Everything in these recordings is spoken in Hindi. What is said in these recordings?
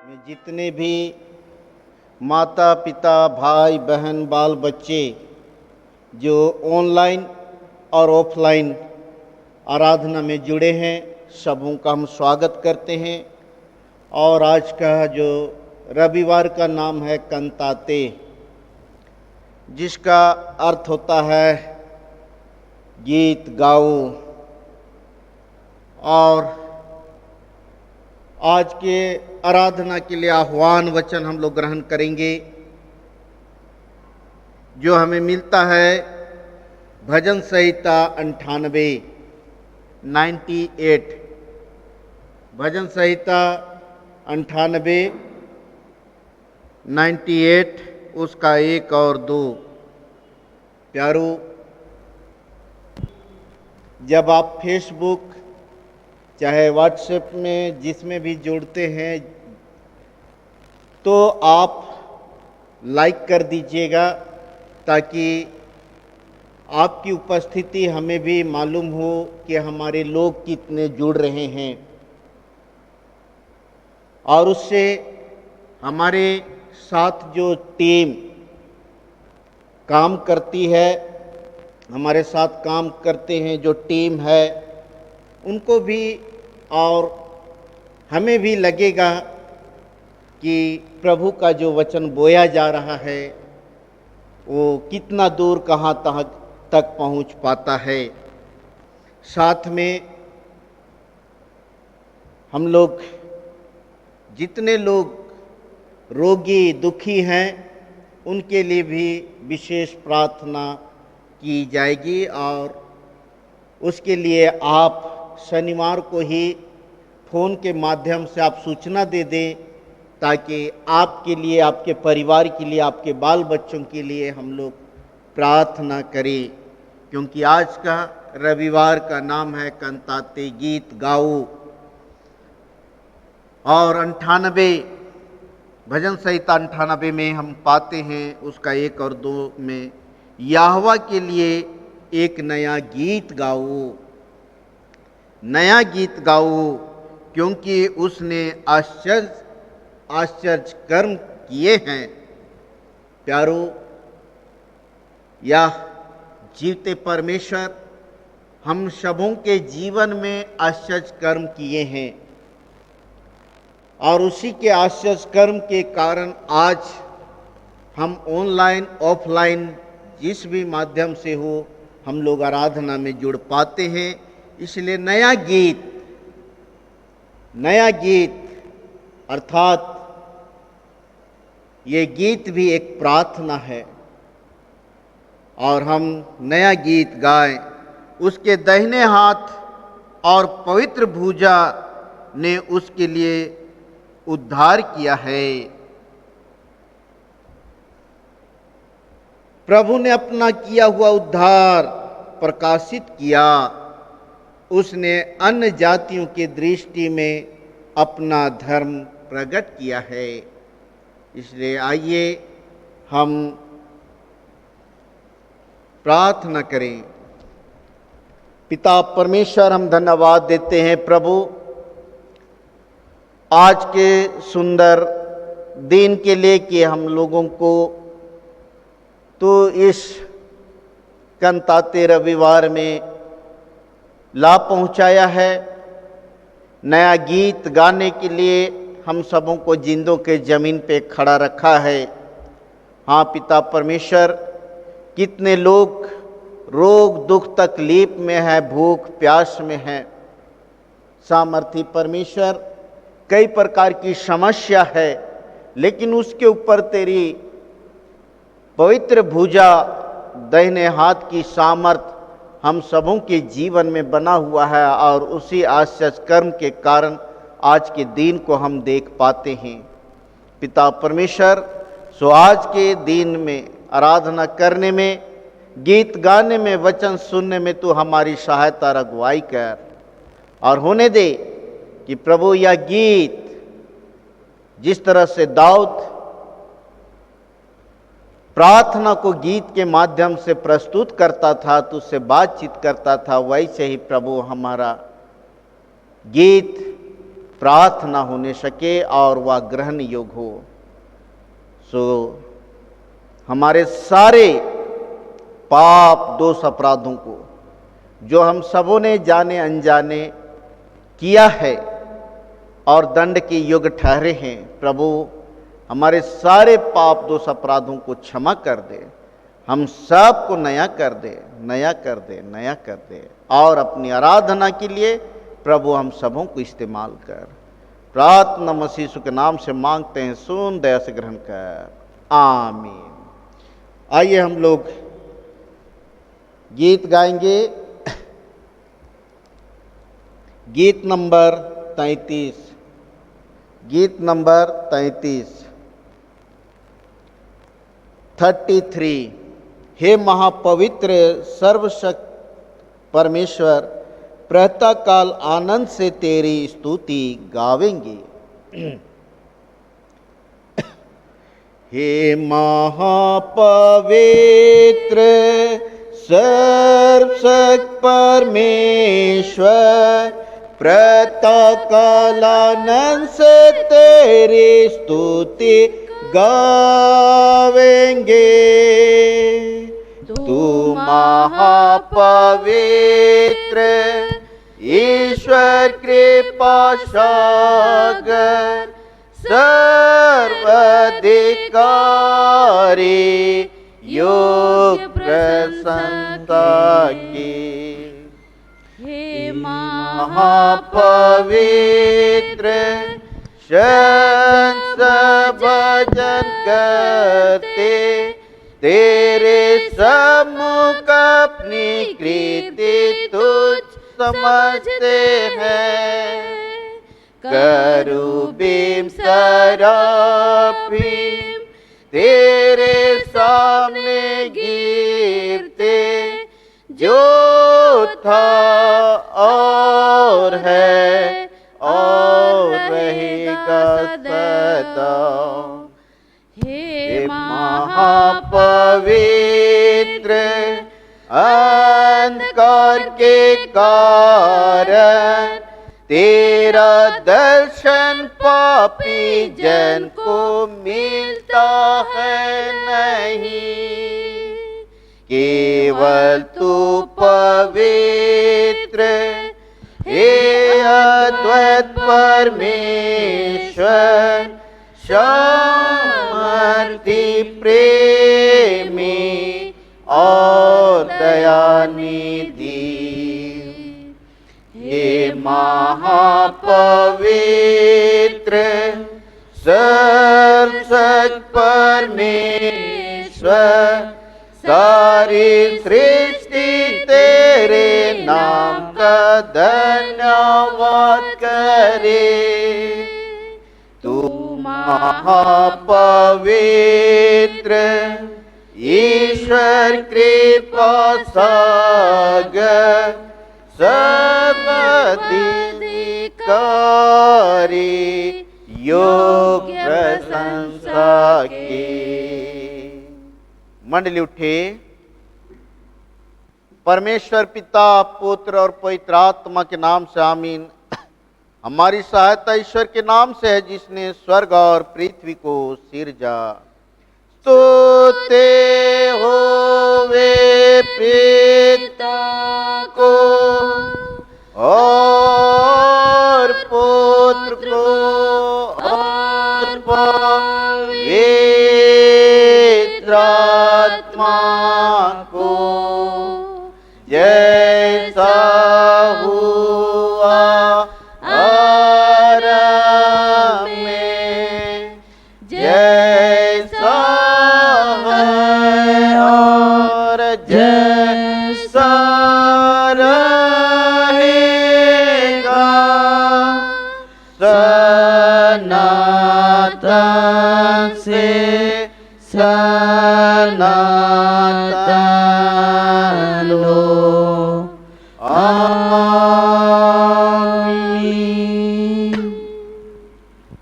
में जितने भी माता पिता भाई बहन बाल बच्चे जो ऑनलाइन और ऑफलाइन आराधना में जुड़े हैं, सबों का हम स्वागत करते हैं। और आज का जो रविवार का नाम है कंताते, जिसका अर्थ होता है गीत गाओ। और आज के आराधना के लिए आह्वान वचन हम लोग ग्रहण करेंगे, जो हमें मिलता है भजन संहिता 98 भजन संहिता 98 उसका 1 और 2। प्यारो, जब आप फेसबुक चाहे व्हाट्सएप में जिसमें भी जुड़ते हैं तो आप लाइक कर दीजिएगा, ताकि आपकी उपस्थिति हमें भी मालूम हो कि हमारे लोग कितने जुड़ रहे हैं। और उससे हमारे साथ जो टीम काम करती है, हमारे साथ काम करते हैं जो टीम है, उनको भी और हमें भी लगेगा कि प्रभु का जो वचन बोया जा रहा है वो कितना दूर कहाँ तक पहुँच पाता है। साथ में हम लोग जितने लोग रोगी दुखी हैं उनके लिए भी विशेष प्रार्थना की जाएगी। और उसके लिए आप शनिवार को ही फ़ोन के माध्यम से आप सूचना दे दें, ताकि आपके लिए, आपके परिवार के लिए, आपके बाल बच्चों के लिए हम लोग प्रार्थना करें। क्योंकि आज का रविवार का नाम है कंताते, गीत गाओ। और 98 भजन संहिता 98 में हम पाते हैं उसका 1 और 2 में, यहोवा के लिए एक नया गीत गाओ, नया गीत गाओ, क्योंकि उसने आश्चर्य कर्म किए हैं। प्यारो, यह जीवते परमेश्वर हम सबों के जीवन में आश्चर्य कर्म किए हैं, और उसी के आश्चर्य कर्म के कारण आज हम ऑनलाइन ऑफलाइन जिस भी माध्यम से हो हम लोग आराधना में जुड़ पाते हैं। इसलिए नया गीत अर्थात ये गीत भी एक प्रार्थना है, और हम नया गीत गाएं। उसके दाहिने हाथ और पवित्र भुजा ने उसके लिए उद्धार किया है। प्रभु ने अपना किया हुआ उद्धार प्रकाशित किया। उसने अन्य जातियों की दृष्टि में अपना धर्म प्रकट किया है। इसलिए आइए हम प्रार्थना करें। पिता परमेश्वर, हम धन्यवाद देते हैं प्रभु, आज के सुंदर दिन के लिए कि हम लोगों को तो इस कंताते रविवार में लाभ पहुंचाया है। नया गीत गाने के लिए हम सबों को जिंदों के ज़मीन पे खड़ा रखा है। हाँ पिता परमेश्वर, कितने लोग रोग दुख तकलीफ में है, भूख प्यास में है। सामर्थी परमेश्वर, कई प्रकार की समस्या है, लेकिन उसके ऊपर तेरी पवित्र भुजा, दाहिने हाथ की सामर्थ हम सबों के जीवन में बना हुआ है, और उसी आश्चर्य कर्म के कारण आज के दिन को हम देख पाते हैं। पिता परमेश्वर, सो आज के दिन में आराधना करने में, गीत गाने में, वचन सुनने में तू हमारी सहायता अगुवाई कर, और होने दे कि प्रभु यह गीत जिस तरह से दाऊद प्रार्थना को गीत के माध्यम से प्रस्तुत करता था, तुझसे बातचीत करता था, वैसे ही प्रभु हमारा गीत प्रार्थना होने सके और वह ग्रहण योग्य हो। सो हमारे सारे पाप दोष अपराधों को जो हम सबों ने जाने अनजाने किया है और दंड के योग्य ठहरे हैं, प्रभु हमारे सारे पाप दोष अपराधों को क्षमा कर दे, हम सब को नया कर दे, नया कर दे, नया कर दे, और अपनी आराधना के लिए प्रभु हम सबों को इस्तेमाल कर। प्रार्थना मसीह यीशु के नाम से मांगते हैं, सुन दया से ग्रहण कर, आमीन। आइए हम लोग गीत गाएंगे। गीत नंबर 33, गीत नंबर 33। हे महापवित्र सर्वशक्त परमेश्वर, प्रातः काल आनंद से तेरी स्तुति गावेंगे। हे महापवित्र सर्वशक्त परमेश्वर, प्रातः काल आनंद से तेरी स्तुति गावेंगे। तू महापवित्र ईश्वर कृपा सागर, सर्वाधिकारी योग प्रसन्नता की। हे महापवित्र संत भजन करते, तेरे सम्मुख अपनी कृति तुझ समझते हैं। करूबीम सराफीम तेरे सामने गिरते, जो था और है और रहेगा सदा। हे महापवित्र अंधकार के कारण, तेरा दर्शन पापी जन को मिलता है नहीं। केवल तू पवित्र, हे अद्वैत परमेश्वर, शांति प्रेमी और दयानिधि। हे महापवित्र सर्वशक्त परमेश्वर, सारी सृष्टि तेरे नाम का धन्यवाद करे। तू महापवित्र ईश्वर कृपा सागर, सर्वाधिकारी योग्य प्रशंसा की। मंडली उठे। परमेश्वर पिता, पुत्र और पवित्र आत्मा के नाम से आमीन। हमारी सहायता ईश्वर के नाम से है, जिसने स्वर्ग और पृथ्वी को सिरजा। स्तुति होवे पिता को और पुत्र को और पवित्र आत्मा को, जैसा हुआ आरंभ में, जैसा है और जैसा रहेगा, सनातन से सनातन लो। आमीन।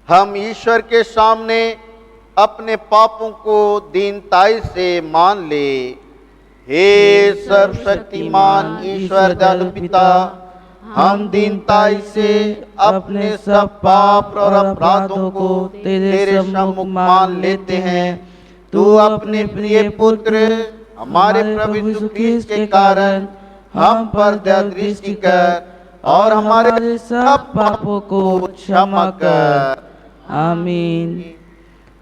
हम ईश्वर के सामने अपने पापों को दीनताई से मान ले। हे सर्वशक्तिमान ईश्वर दयालु पिता, हम दीनताई से अपने सब पाप और अपराधों को तेरे सम्मुख मान लेते हैं। तू अपने प्रिय पुत्र हमारे प्रभु यीशु ख्रीस्त के कारण हम पर दया दृष्टि कर और हमारे सब पापों को क्षमा कर। आमीन।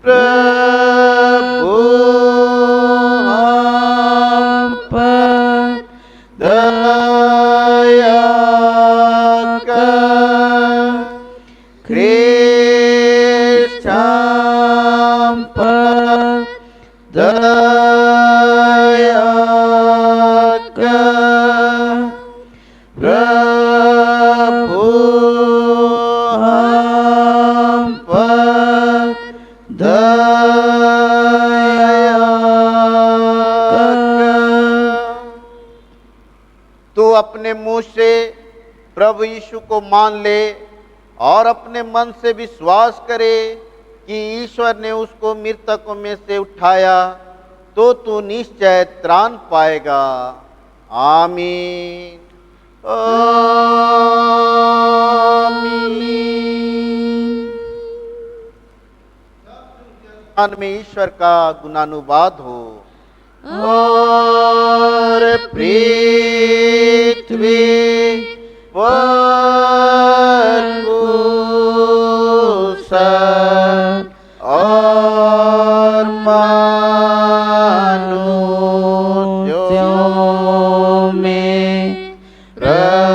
प्रभु हम पर दया कर, ख्रीस्त हम पर दया कर। प्रभु हम पर दया कर। तू अपने मुंह से प्रभु यीशु को मान ले और अपने मन से विश्वास करे कि ईश्वर ने उसको मृतकों में से उठाया, तो तू निश्चय त्राण पाएगा। आमीन। आमीन। में ईश्वर का गुणानुवाद हो। और पृथ्वी पर कुशल और मनुष्यों में प्रसन्नता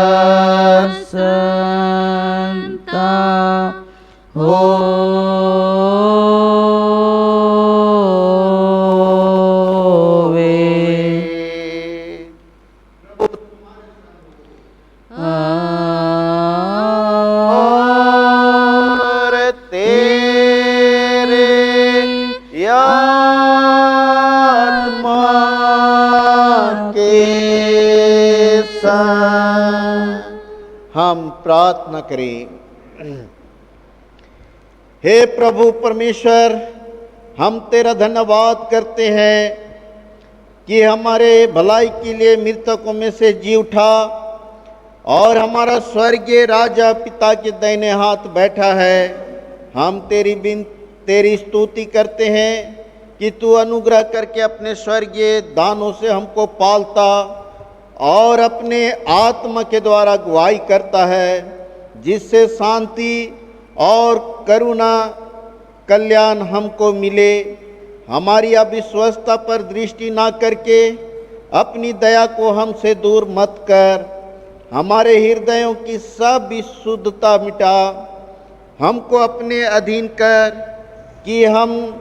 हम प्रार्थना करें। हे प्रभु परमेश्वर, हम तेरा धन्यवाद करते हैं कि हमारे भलाई के लिए मृतकों में से जी उठा और हमारा स्वर्गीय राजा पिता के दाहिने हाथ बैठा है। हम तेरी स्तुति करते हैं कि तू अनुग्रह करके अपने स्वर्गीय दानों से हमको पालता और अपने आत्मा के द्वारा गवाही करता है, जिससे शांति और करुणा कल्याण हमको मिले। हमारी अविश्वसता पर दृष्टि ना करके अपनी दया को हमसे दूर मत कर। हमारे हृदयों की सब विशुद्धता मिटा, हमको अपने अधीन कर कि हम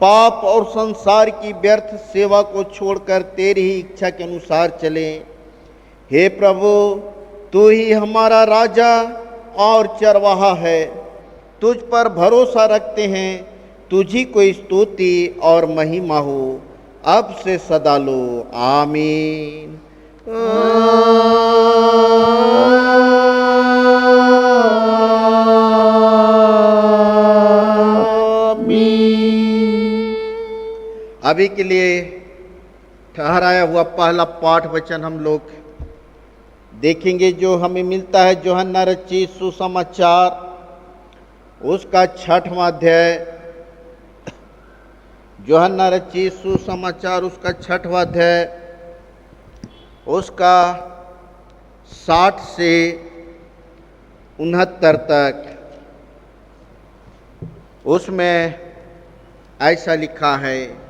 पाप और संसार की व्यर्थ सेवा को छोड़कर तेरी ही इच्छा के अनुसार चलें। हे प्रभु, तू ही हमारा राजा और चरवाहा है। तुझ पर भरोसा रखते हैं। तुझी को स्तुति और महिमा हो, अब से सदा लो। आमीन। अभी के लिए ठहराया हुआ पहला पाठ वचन हम लोग देखेंगे, जो हमें मिलता है यूहन्ना रचित सुसमाचार उसका 6वां अध्याय। यूहन्ना रचित सुसमाचार उसका 6वां अध्याय, उसका 60 से 69 तक। उसमें ऐसा लिखा है,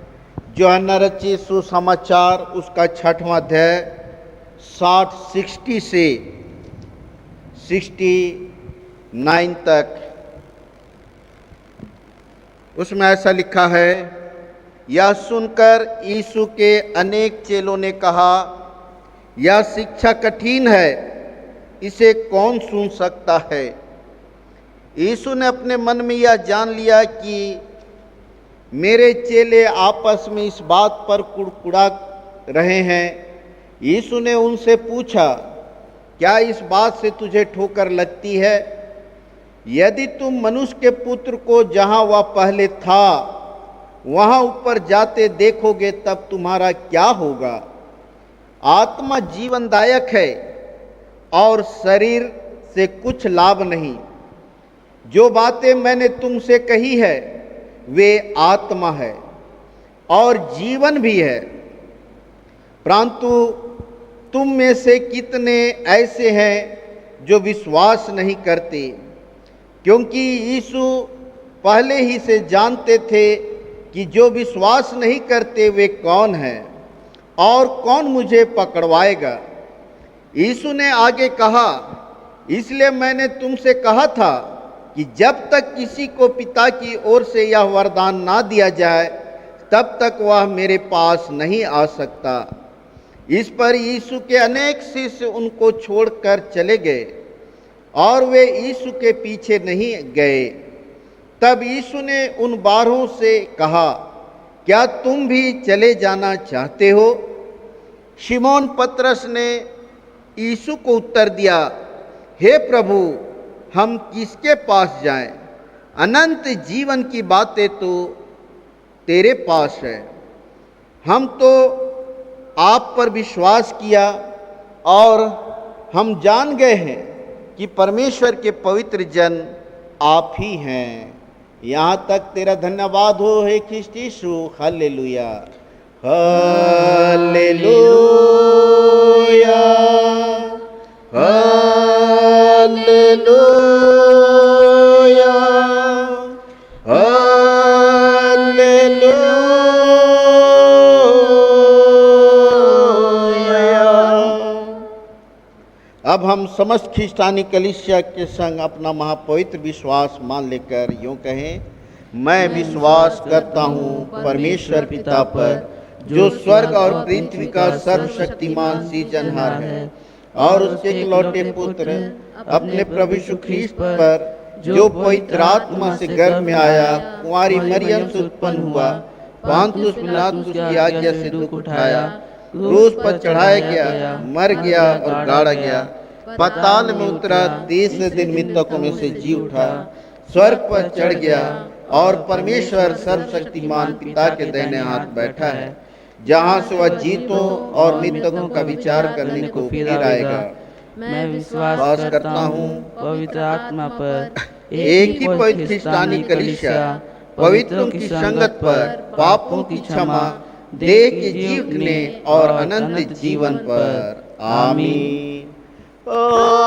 यूहन्ना रचित सुसमाचार उसका 6वां अध्याय 60 से 69 तक। उसमें ऐसा लिखा है, यह सुनकर यीशु के अनेक चेलों ने कहा, यह शिक्षा कठिन है, इसे कौन सुन सकता है। यीशु ने अपने मन में यह जान लिया कि मेरे चेले आपस में इस बात पर कुड़कुड़ा रहे हैं। यीशु ने उनसे पूछा, क्या इस बात से तुझे ठोकर लगती है? यदि तुम मनुष्य के पुत्र को जहाँ वह पहले था वहाँ ऊपर जाते देखोगे, तब तुम्हारा क्या होगा? आत्मा जीवनदायक है और शरीर से कुछ लाभ नहीं। जो बातें मैंने तुमसे कही है वे आत्मा है और जीवन भी है। परंतु तुम में से कितने ऐसे हैं जो विश्वास नहीं करते? क्योंकि यीशु पहले ही से जानते थे कि जो विश्वास नहीं करते वे कौन हैं और कौन मुझे पकड़वाएगा। यीशु ने आगे कहा, इसलिए मैंने तुमसे कहा था कि जब तक किसी को पिता की ओर से यह वरदान ना दिया जाए तब तक वह मेरे पास नहीं आ सकता। इस पर यीशु के अनेक शिष्य उनको छोड़कर चले गए और वे यीशु के पीछे नहीं गए। तब यीशु ने उन 12 से कहा, क्या तुम भी चले जाना चाहते हो? शिमोन पतरस ने यीशु को उत्तर दिया, हे प्रभु, हम किसके पास जाएं? अनंत जीवन की बातें तो तेरे पास है। हम तो आप पर विश्वास किया और हम जान गए हैं कि परमेश्वर के पवित्र जन आप ही हैं। यहाँ तक तेरा धन्यवाद हो हे ख्रिस्त यीशु। हालेलुया, हालेलुया, हालेलुया, हालेलुया। अब हम समस्त ख्रिस्तानी कलीसिया के संग अपना महापवित्र विश्वास मान लेकर यूं कहें, मैं विश्वास करता हूँ परमेश्वर पिता पर, जो स्वर्ग और पृथ्वी का सर्वशक्तिमान सृजनहार है, और उसके इकलौते पुत्र अपने प्रभु यीशु ख्रीस्त पर, जो पवित्र आत्मा से गर्भ में आया, कुंवारी मरियम से उत्पन्न हुआ, पांतुस पिलातुस की आज्ञा से दुख उठाया, क्रूस पर चढ़ाया गया, मर गया और गाड़ा गया, पाताल में उतरा, तीसरे दिन मृतकों में से जी उठा, स्वर्ग पर चढ़ गया और परमेश्वर सर्वशक्तिमान पिता के दाहिने हाथ बैठा है, जहाँ से वह जीतों और मृतकों का विचार करने को फिर आएगा। मैं विश्वास करता हूँ पवित्र आत्मा पर, एक ही पवित्र ख्रिस्तानी कलीसिया, पवित्रों की संगत पर, पापों की क्षमा, देह के जीवने और अनंत जीवन पर। आमीन, आमीन,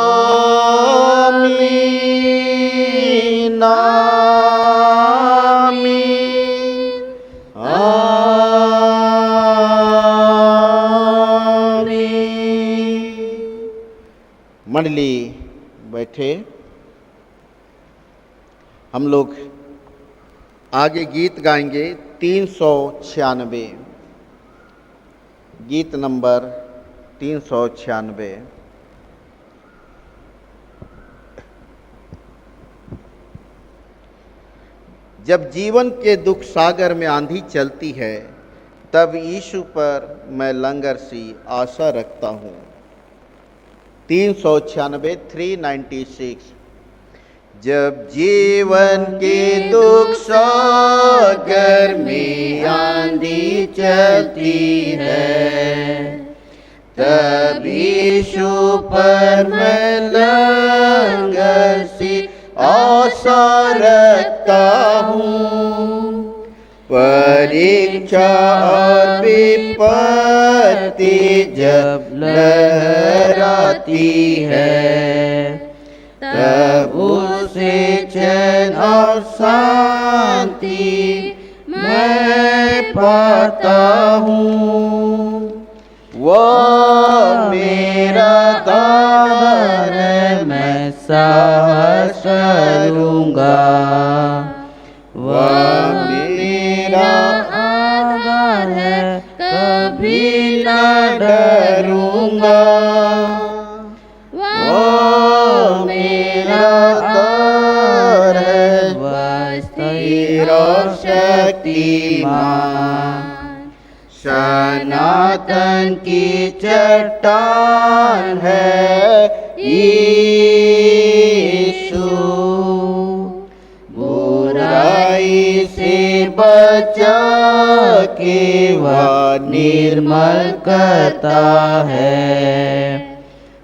आमीन, आमीन। मंडली बैठे। हम लोग आगे गीत गाएंगे 396, गीत नंबर 396। जब जीवन के दुख सागर में आंधी चलती है, तब यीशु पर मैं लंगर सी आशा रखता हूँ। 396, 396। जब जीवन के दुख सागर में आंधी चलती है, तब यीशु पर मैं लंगर सी आशा रखता हूँ। परीक्षा और विपत्ति जब लहराती है, तब उसे चैन और शांति मैं पाता हूँ। वो मेरा आधार है, मैं साहस करूँगा। वह मेरा आधार है, कभी ना डरूँगा। वो मेरा आधार है, वह स्थिर और शक्तिमान, सनातन की चट्टान है यीशु। बुराई से बचा के वह निर्मल करता है,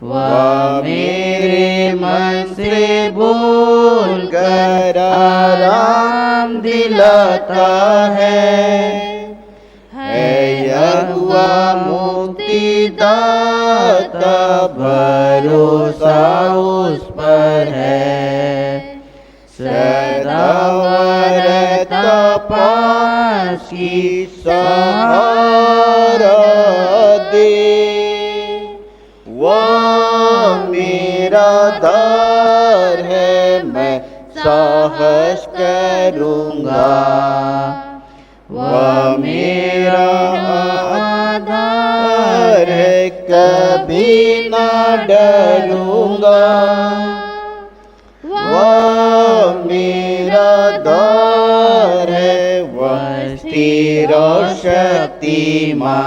वह मेरे मन से बोल कर आराम दिलाता है यहोवा मुक्तिदाता, भरोसा उस पर है। सदा रहता पास की सहारा दे, वह मेरा दार है, मैं साहस करूँगा। वह मेरा आधार है, कभी ना डरूँगा। वह मेरा दार है, वह स्थिर और शक्तिमान,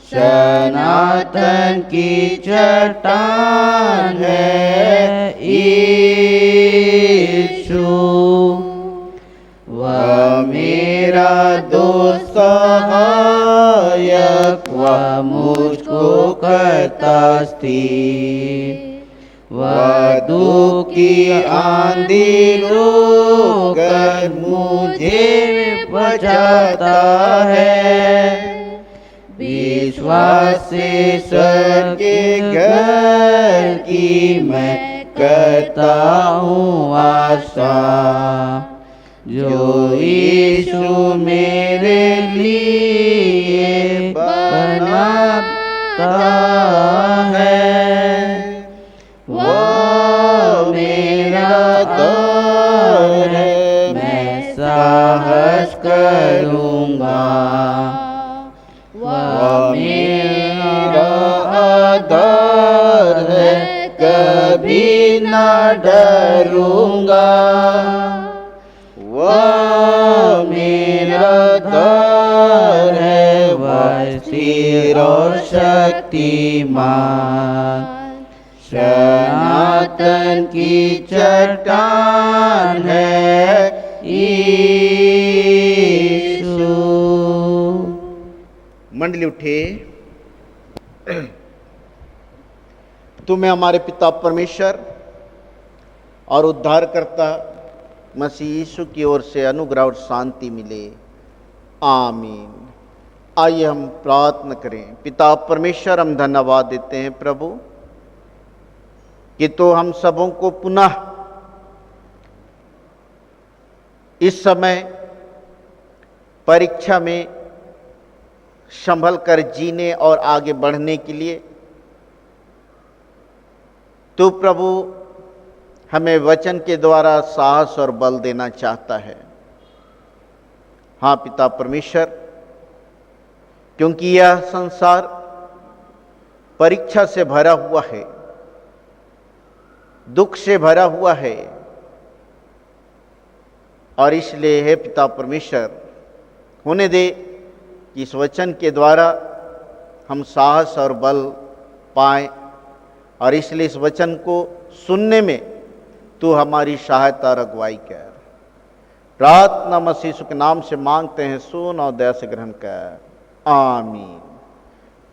सनातन की चट्टान है यीशु। वह मेरा दोस्त सहायक, वह मुझको करता स्थिर। वह दुख की आंधी रोकर मुझे बचाता है। विश्वास से सर के घर की मैं करता हूँ आशा, जो यीशु मेरे लिए बनाता है। वह मेरा दार है, मैं साहस करूँगा। वह मेरा आधार है, कभी ना डरूँगा। वह मेरा दार है, वह स्थिर और शक्तिमान, सनातन की चट्टान है यीशु। मंडली उठे। तुम्हें हमारे पिता परमेश्वर और उद्धारकर्ता मसीह यीशु की ओर से अनुग्रह और शांति मिले। आमीन। आइए हम प्रार्थना करें। पिता परमेश्वर, हम धन्यवाद देते हैं प्रभु कि तो हम सबों को पुनः इस समय परीक्षा में संभल कर जीने और आगे बढ़ने के लिए तो प्रभु हमें वचन के द्वारा साहस और बल देना चाहता है। हाँ पिता परमेश्वर, क्योंकि यह संसार परीक्षा से भरा हुआ है, दुख से भरा हुआ है, और इसलिए हे पिता परमेश्वर, होने दे कि इस वचन के द्वारा हम साहस और बल पाएं, और इसलिए इस वचन को सुनने में तू हमारी सहायता और अगुवाई कर। प्रार्थना मसीह यीशु के नाम से मांगते हैं, सुन और दया से ग्रहण कर। आमीन।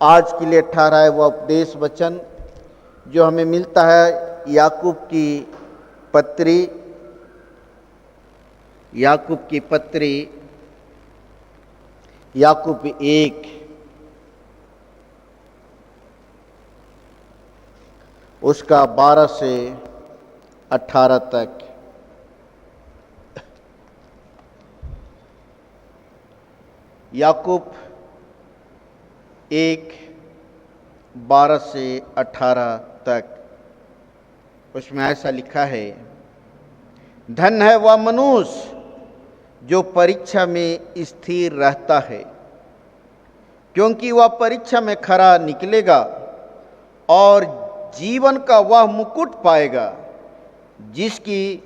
आज के लिए 18वां उपदेश वचन जो हमें मिलता है याकूब की पत्री, याकूब 1 उसका 12 से 18 तक। याकूब 1 12 से 18 तक, उसमें ऐसा लिखा है, धन्य है वह मनुष्य जो परीक्षा में स्थिर रहता है, क्योंकि वह परीक्षा में खरा निकलेगा और जीवन का वह मुकुट पाएगा जिसकी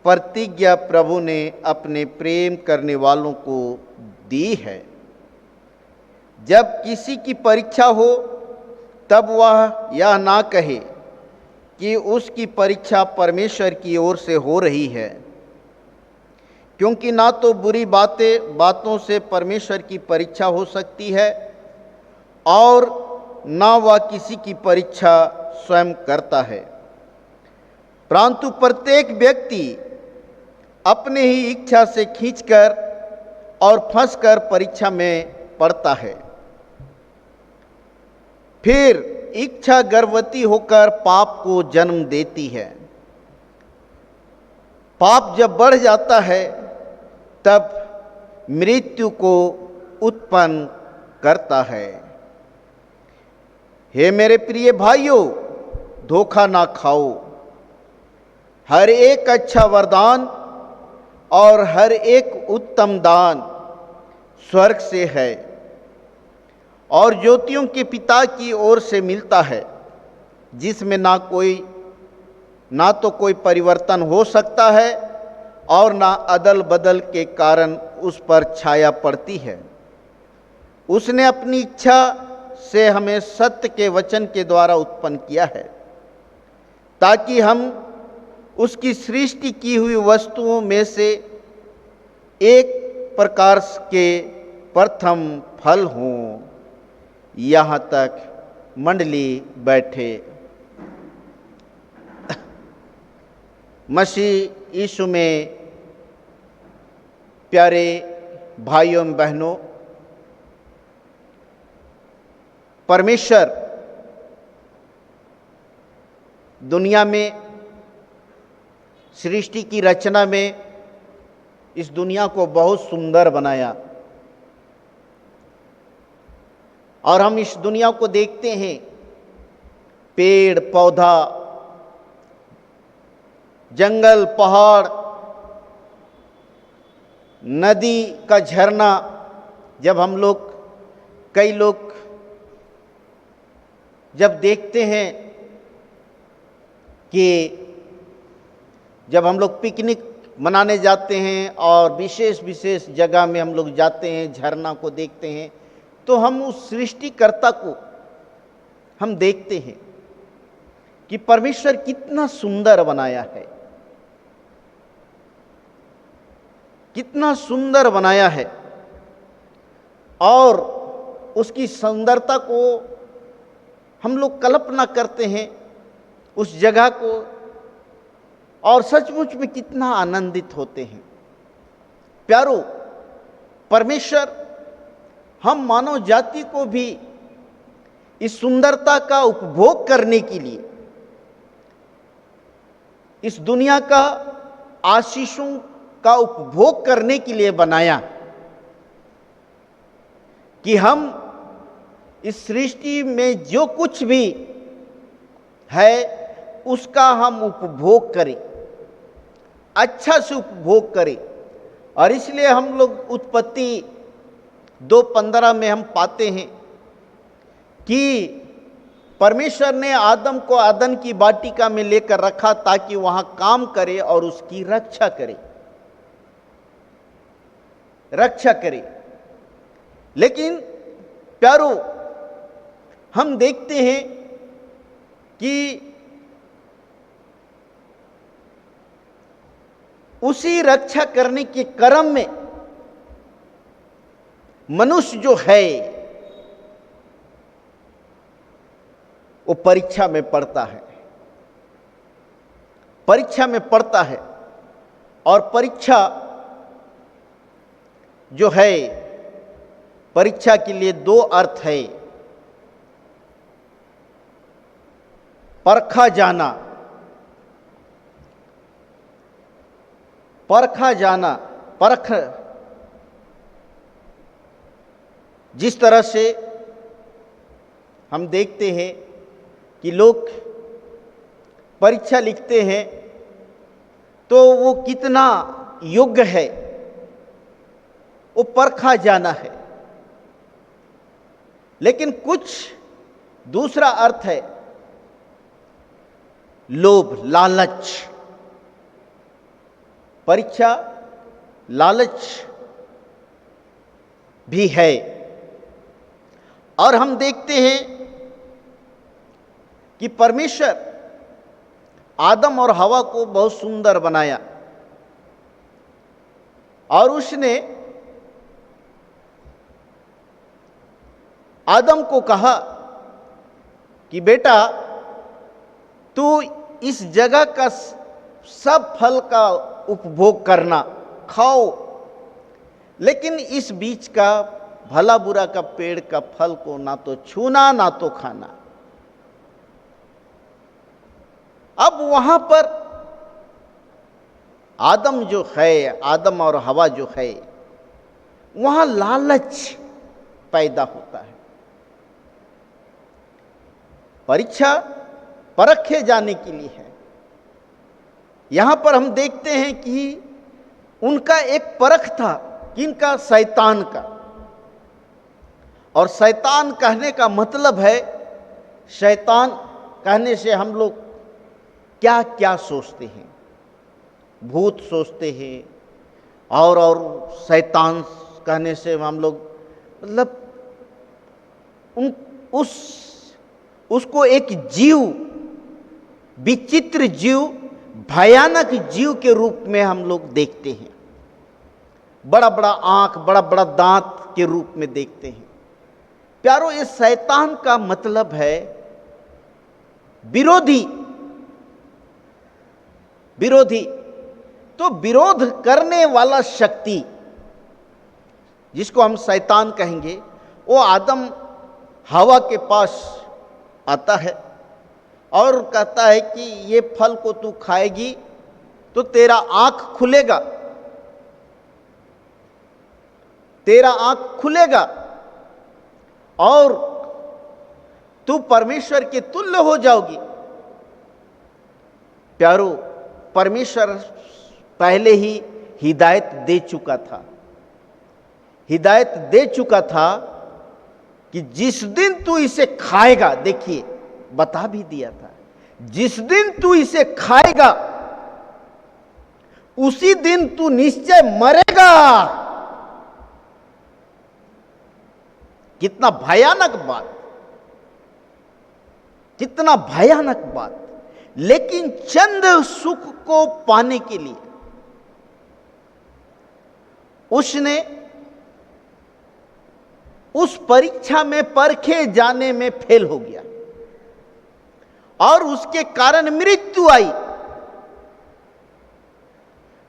प्रतिज्ञा प्रभु ने अपने प्रेम करने वालों को दी है। जब किसी की परीक्षा हो तब वह यह ना कहे कि उसकी परीक्षा परमेश्वर की ओर से हो रही है, क्योंकि ना तो बुरी बातों से परमेश्वर की परीक्षा हो सकती है और ना वह किसी की परीक्षा स्वयं करता है, परंतु प्रत्येक व्यक्ति अपने ही इच्छा से खींचकर और फंसकर परीक्षा में पड़ता है। फिर इच्छा गर्भवती होकर पाप को जन्म देती है। पाप जब बढ़ जाता है तब मृत्यु को उत्पन्न करता है। हे मेरे प्रिय भाइयों, धोखा ना खाओ। हर एक अच्छा वरदान और हर एक उत्तम दान स्वर्ग से है और ज्योतियों के पिता की ओर से मिलता है, जिसमें ना तो कोई परिवर्तन हो सकता है और ना अदल बदल के कारण उस पर छाया पड़ती है। उसने अपनी इच्छा से हमें सत्य के वचन के द्वारा उत्पन्न किया है, ताकि हम उसकी सृष्टि की हुई वस्तुओं में से एक प्रकार के प्रथम फल हों। यहाँ तक मंडली बैठे। मसीह यीशु में प्यारे भाइयों एवं बहनों, परमेश्वर दुनिया में सृष्टि की रचना में इस दुनिया को बहुत सुंदर बनाया और हम इस दुनिया को देखते हैं, पेड़ पौधा, जंगल, पहाड़, नदी का झरना। जब कई लोग जब देखते हैं कि जब हम लोग पिकनिक मनाने जाते हैं और विशेष जगह में हम लोग जाते हैं, झरना को देखते हैं, तो हम उस सृष्टिकर्ता को हम देखते हैं कि परमेश्वर कितना सुंदर बनाया है, कितना सुंदर बनाया है। और उसकी सुंदरता को हम लोग कल्पना करते हैं, उस जगह को, और सचमुच में कितना आनंदित होते हैं। प्यारो, परमेश्वर हम मानव जाति को भी इस सुंदरता का उपभोग करने के लिए, इस दुनिया का आशीषों का उपभोग करने के लिए बनाया कि हम इस सृष्टि में जो कुछ भी है उसका हम उपभोग करें, अच्छा से उपभोग करें। और इसलिए हम लोग उत्पत्ति 2:15 में हम पाते हैं कि परमेश्वर ने आदम को अदन की वाटिका में लेकर रखा ताकि वहां काम करे और उसकी रक्षा करे। लेकिन प्यारो, हम देखते हैं कि उसी रक्षा करने के क्रम में मनुष्य जो है वो परीक्षा में पड़ता है। और परीक्षा जो है, परीक्षा के लिए 2 अर्थ है। परखा जाना, परख, जिस तरह से हम देखते हैं कि लोग परीक्षा लिखते हैं तो वो कितना योग्य है, वो परखा जाना है। लेकिन कुछ दूसरा अर्थ है, लोभ, लालच। परीक्षा लालच भी है। और हम देखते हैं कि परमेश्वर आदम और हवा को बहुत सुंदर बनाया और उसने आदम को कहा कि बेटा तू इस जगह का सब फल का उपभोग करना, खाओ, लेकिन इस बीच का भला बुरा का पेड़ का फल को ना तो छूना ना तो खाना। अब वहां पर आदम जो है, आदम और हवा जो है, वहां लालच पैदा होता है। परीक्षा परखे जाने के लिए है। यहां पर हम देखते हैं कि उनका एक परख था, किनका? शैतान का। और शैतान कहने का मतलब है, शैतान कहने से हम लोग क्या क्या सोचते हैं? भूत सोचते हैं, और शैतान कहने से हम लोग मतलब उसको एक जीव, विचित्र जीव, भयानक जीव के रूप में हम लोग देखते हैं। बड़ा बड़ा आंख, बड़ा बड़ा दांत के रूप में देखते हैं। प्यारो, ये शैतान का मतलब है विरोधी। विरोधी तो विरोध करने वाला शक्ति, जिसको हम शैतान कहेंगे, वो आदम हवा के पास आता है और कहता है कि ये फल को तू खाएगी तो तेरा आंख खुलेगा, तेरा आंख खुलेगा और तू परमेश्वर के तुल्य हो जाओगी। प्यारो, परमेश्वर पहले ही हिदायत दे चुका था। हिदायत दे चुका था कि जिस दिन तू इसे खाएगा, देखिए बता भी दिया था, जिस दिन तू इसे खाएगा उसी दिन तू निश्चय मरेगा। कितना भयानक बात, कितना भयानक बात। लेकिन चंद सुख को पाने के लिए उसने उस परीक्षा में परखे जाने में फेल हो गया और उसके कारण मृत्यु आई।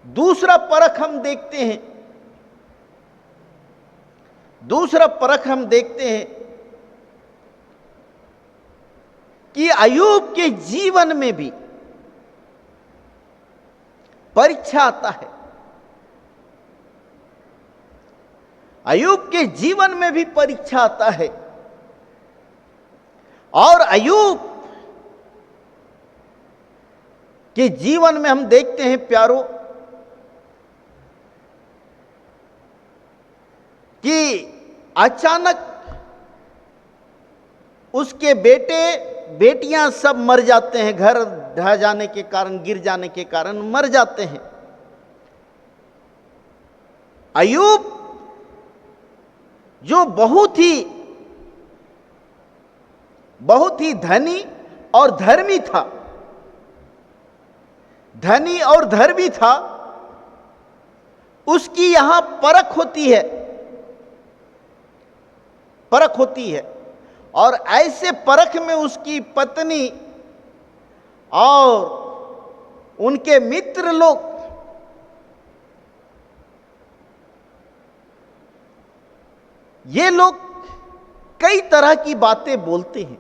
दूसरा परख हम देखते हैं, दूसरा परख हम देखते हैं कि अय्यूब के जीवन में भी परीक्षा आता है। अय्यूब के जीवन में भी परीक्षा आता है और अय्यूब के जीवन में हम देखते हैं प्यारो कि अचानक उसके बेटे बेटियां सब मर जाते हैं, घर ढह जाने के कारण, गिर जाने के कारण मर जाते हैं। अय्यूब जो बहुत ही धनी और धर्मी था, धनी और धर्मी था, उसकी यहां परख होती है, परख होती है। और ऐसे परख में उसकी पत्नी और उनके मित्र लोग ये लोग कई तरह की बातें बोलते हैं,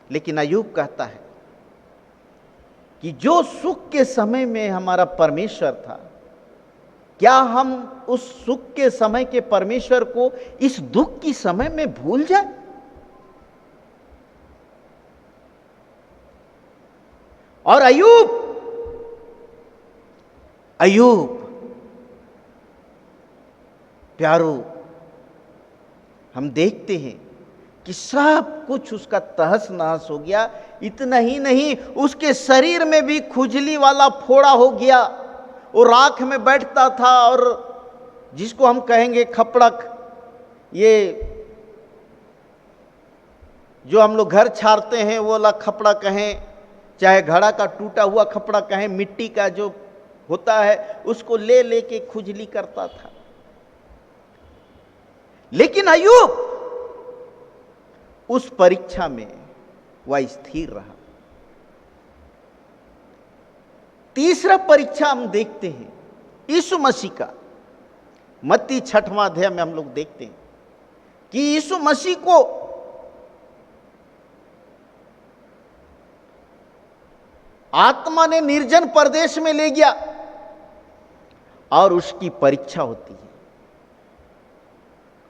लेकिन अय्यूब कहता है कि जो सुख के समय में हमारा परमेश्वर था, क्या हम उस सुख के समय के परमेश्वर को इस दुख की समय में भूल जाए? और अय्यूब प्यारो, हम देखते हैं कि सब कुछ उसका तहस नहस हो गया। इतना ही नहीं, उसके शरीर में भी खुजली वाला फोड़ा हो गया। वो राख में बैठता था और जिसको हम कहेंगे खपड़क, ये जो हम लोग घर छाड़ते हैं वो वाला खपड़ा कहें, चाहे घड़ा का टूटा हुआ खपड़ा कहें, मिट्टी का जो होता है उसको ले लेके खुजली करता था। लेकिन अय्यूब उस परीक्षा में वह स्थिर रहा। तीसरा परीक्षा हम देखते हैं यीशु मसीह का। मत्ती 6वां अध्याय में हम लोग देखते हैं कि यीशु मसीह को आत्मा ने निर्जन प्रदेश में ले गया और उसकी परीक्षा होती है।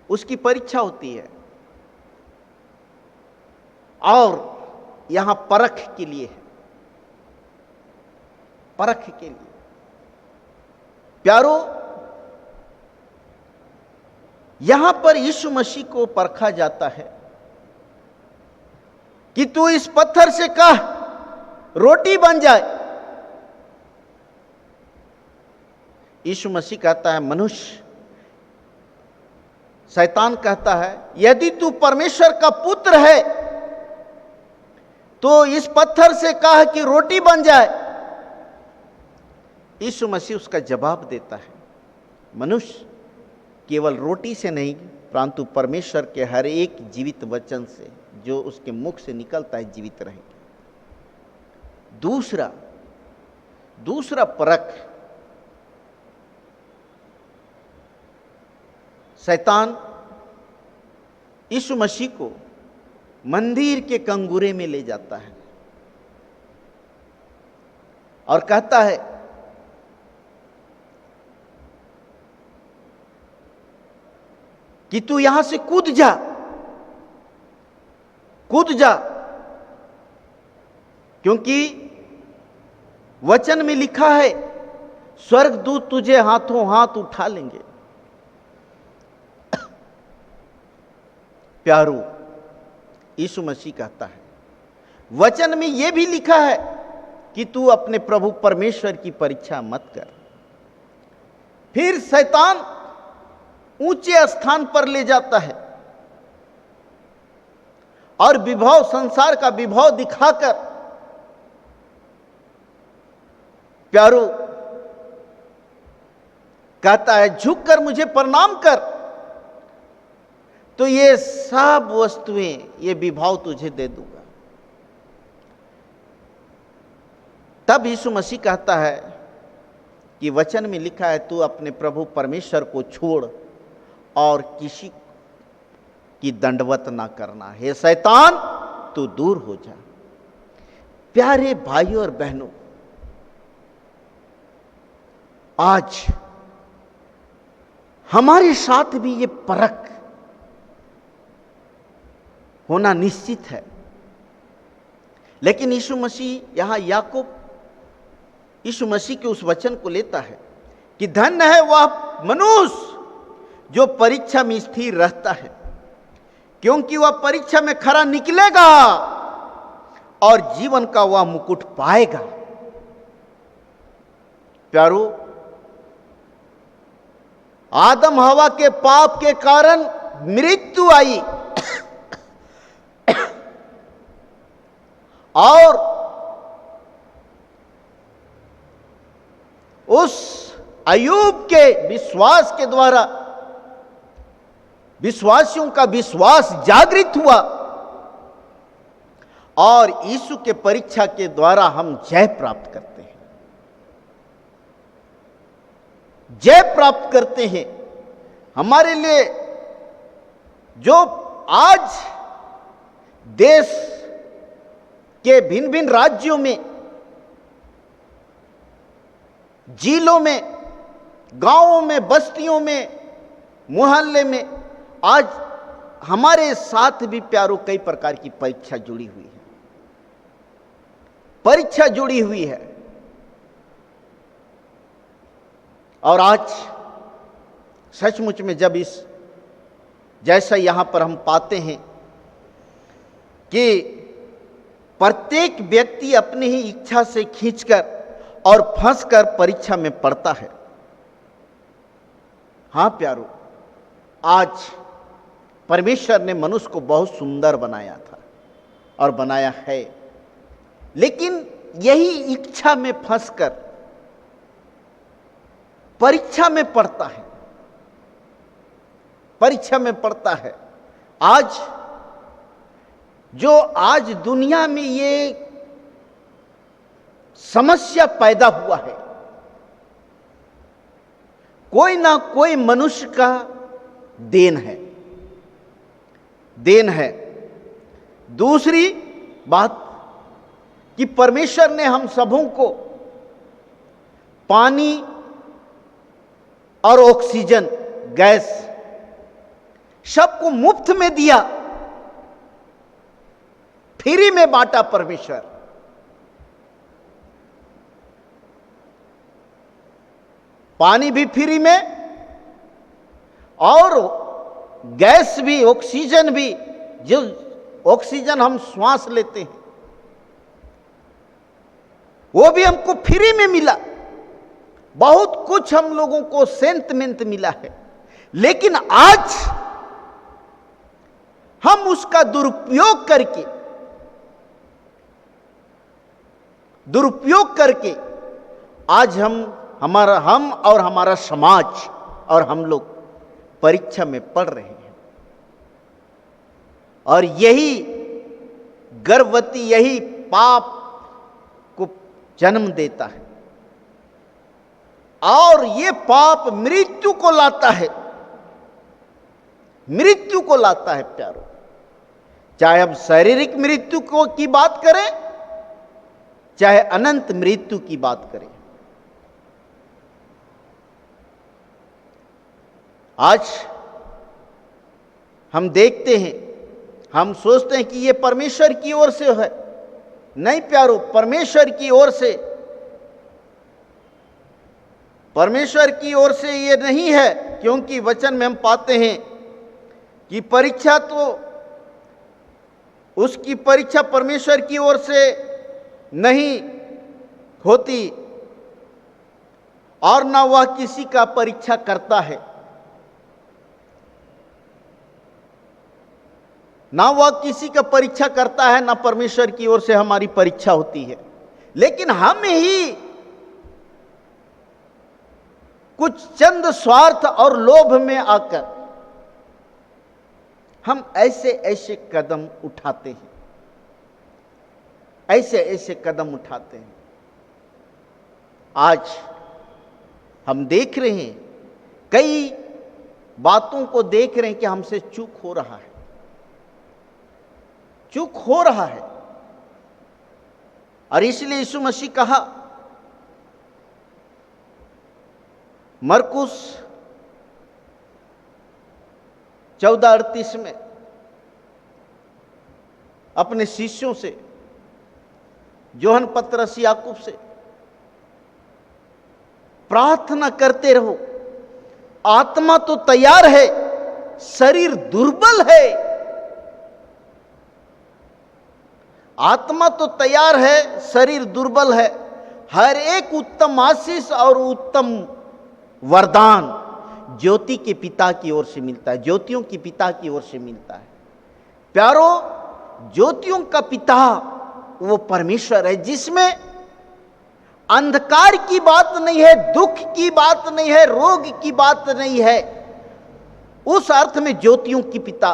उसकी परीक्षा होती है और यहां परख के लिए है, परख के लिए। प्यारो, यहां पर यीशु मसीह को परखा जाता है कि तू इस पत्थर से कह रोटी बन जाए। यीशु मसीह कहता है मनुष्य, शैतान कहता है यदि तू परमेश्वर का पुत्र है तो इस पत्थर से कह कि रोटी बन जाए। यीशु मसीह उसका जवाब देता है मनुष्य केवल रोटी से नहीं परंतु परमेश्वर के हर एक जीवित वचन से जो उसके मुख से निकलता है जीवित रहेंगे। दूसरा परख, शैतान यीशु मसीह को मंदिर के कंगूरे में ले जाता है और कहता है कि तू यहां से कूद जा, कूद जा, क्योंकि वचन में लिखा है स्वर्गदूत तुझे हाथों हाथ उठा लेंगे। प्यारो, यीशु मसीह कहता है वचन में यह भी लिखा है कि तू अपने प्रभु परमेश्वर की परीक्षा मत कर। फिर शैतान ऊंचे स्थान पर ले जाता है और विभव, संसार का विभव दिखाकर प्यारो कहता है झुक कर मुझे प्रणाम कर तो ये सब वस्तुएं, ये विभव तुझे दे दूंगा। तब यीशु मसीह कहता है कि वचन में लिखा है तू अपने प्रभु परमेश्वर को छोड़ और किसी की दंडवत ना करना। हे शैतान, तू दूर हो जा। प्यारे भाइयों और बहनों, आज हमारे साथ भी ये परख होना निश्चित है। लेकिन यीशु मसीह यहां याकूब यीशु मसीह के उस वचन को लेता है कि धन्य है वह मनुष्य जो परीक्षा में स्थिर रहता है, क्योंकि वह परीक्षा में खरा निकलेगा और जीवन का वह मुकुट पाएगा। प्यारो, आदम हवा के पाप के कारण मृत्यु आई और उस अय्यूब के विश्वास के द्वारा विश्वासियों का विश्वास जागृत हुआ और यीशु के परीक्षा के द्वारा हम जय प्राप्त करते हैं, जय प्राप्त करते हैं। हमारे लिए जो आज देश के भिन्न भिन्न राज्यों में, जिलों में, गांवों में, बस्तियों में, मोहल्ले में आज हमारे साथ भी प्यारों कई प्रकार की परीक्षा जुड़ी हुई है, परीक्षा जुड़ी हुई है। और आज सचमुच में जब इस जैसा यहां पर हम पाते हैं कि प्रत्येक व्यक्ति अपनी ही इच्छा से खींचकर और फंसकर परीक्षा में पड़ता है। हां प्यारो, आज परमेश्वर ने मनुष्य को बहुत सुंदर बनाया था और बनाया है, लेकिन यही इच्छा में फंसकर परीक्षा में पड़ता है, परीक्षा में पड़ता है। आज जो आज दुनिया में ये समस्या पैदा हुआ है, कोई ना कोई मनुष्य का देन है। दूसरी बात कि परमेश्वर ने हम सबों को पानी और ऑक्सीजन, गैस सबको मुफ्त में दिया, फ्री में बांटा परमेश्वर। पानी भी फ्री में और गैस भी, ऑक्सीजन भी, जो ऑक्सीजन हम श्वास लेते हैं वो भी हमको फ्री में मिला। बहुत कुछ हम लोगों को सेंटमेंट मिला है, लेकिन आज हम उसका दुरुपयोग करके आज हम और हमारा समाज और हम लोग परीक्षा में पढ़ रहे हैं। और यही गर्भवती, यही पाप को जन्म देता है और ये पाप मृत्यु को लाता है, मृत्यु को लाता है प्यारो। चाहे हम शारीरिक मृत्यु की बात करें, चाहे अनंत मृत्यु की बात करें। आज हम देखते हैं, हम सोचते हैं कि ये परमेश्वर की ओर से है। नहीं प्यारो, परमेश्वर की ओर से ये नहीं है, क्योंकि वचन में हम पाते हैं कि परीक्षा तो उसकी परीक्षा परमेश्वर की ओर से नहीं होती और ना वह किसी का परीक्षा करता है, ना वह किसी का परीक्षा करता है, ना परमेश्वर की ओर से हमारी परीक्षा होती है। लेकिन हम ही कुछ चंद स्वार्थ और लोभ में आकर हम ऐसे ऐसे कदम उठाते हैं, ऐसे कदम उठाते हैं। आज हम देख रहे हैं, कई बातों को देख रहे हैं कि हमसे चूक हो रहा है, चूक हो रहा है। और इसलिए यीशु मसीह कहा मरकुस 14:38 में अपने शिष्यों से, यूहन्ना पतरस याकूब से, प्रार्थना करते रहो, आत्मा तो तैयार है, शरीर दुर्बल है। आत्मा तो तैयार है, शरीर दुर्बल है। हर एक उत्तम आशीष और उत्तम वरदान ज्योति के पिता की ओर से मिलता है, ज्योतियों के पिता की ओर से मिलता है। प्यारो, ज्योतियों का पिता वो परमेश्वर है, जिसमें अंधकार की बात नहीं है, दुख की बात नहीं है, रोग की बात नहीं है। उस अर्थ में ज्योतियों की पिता,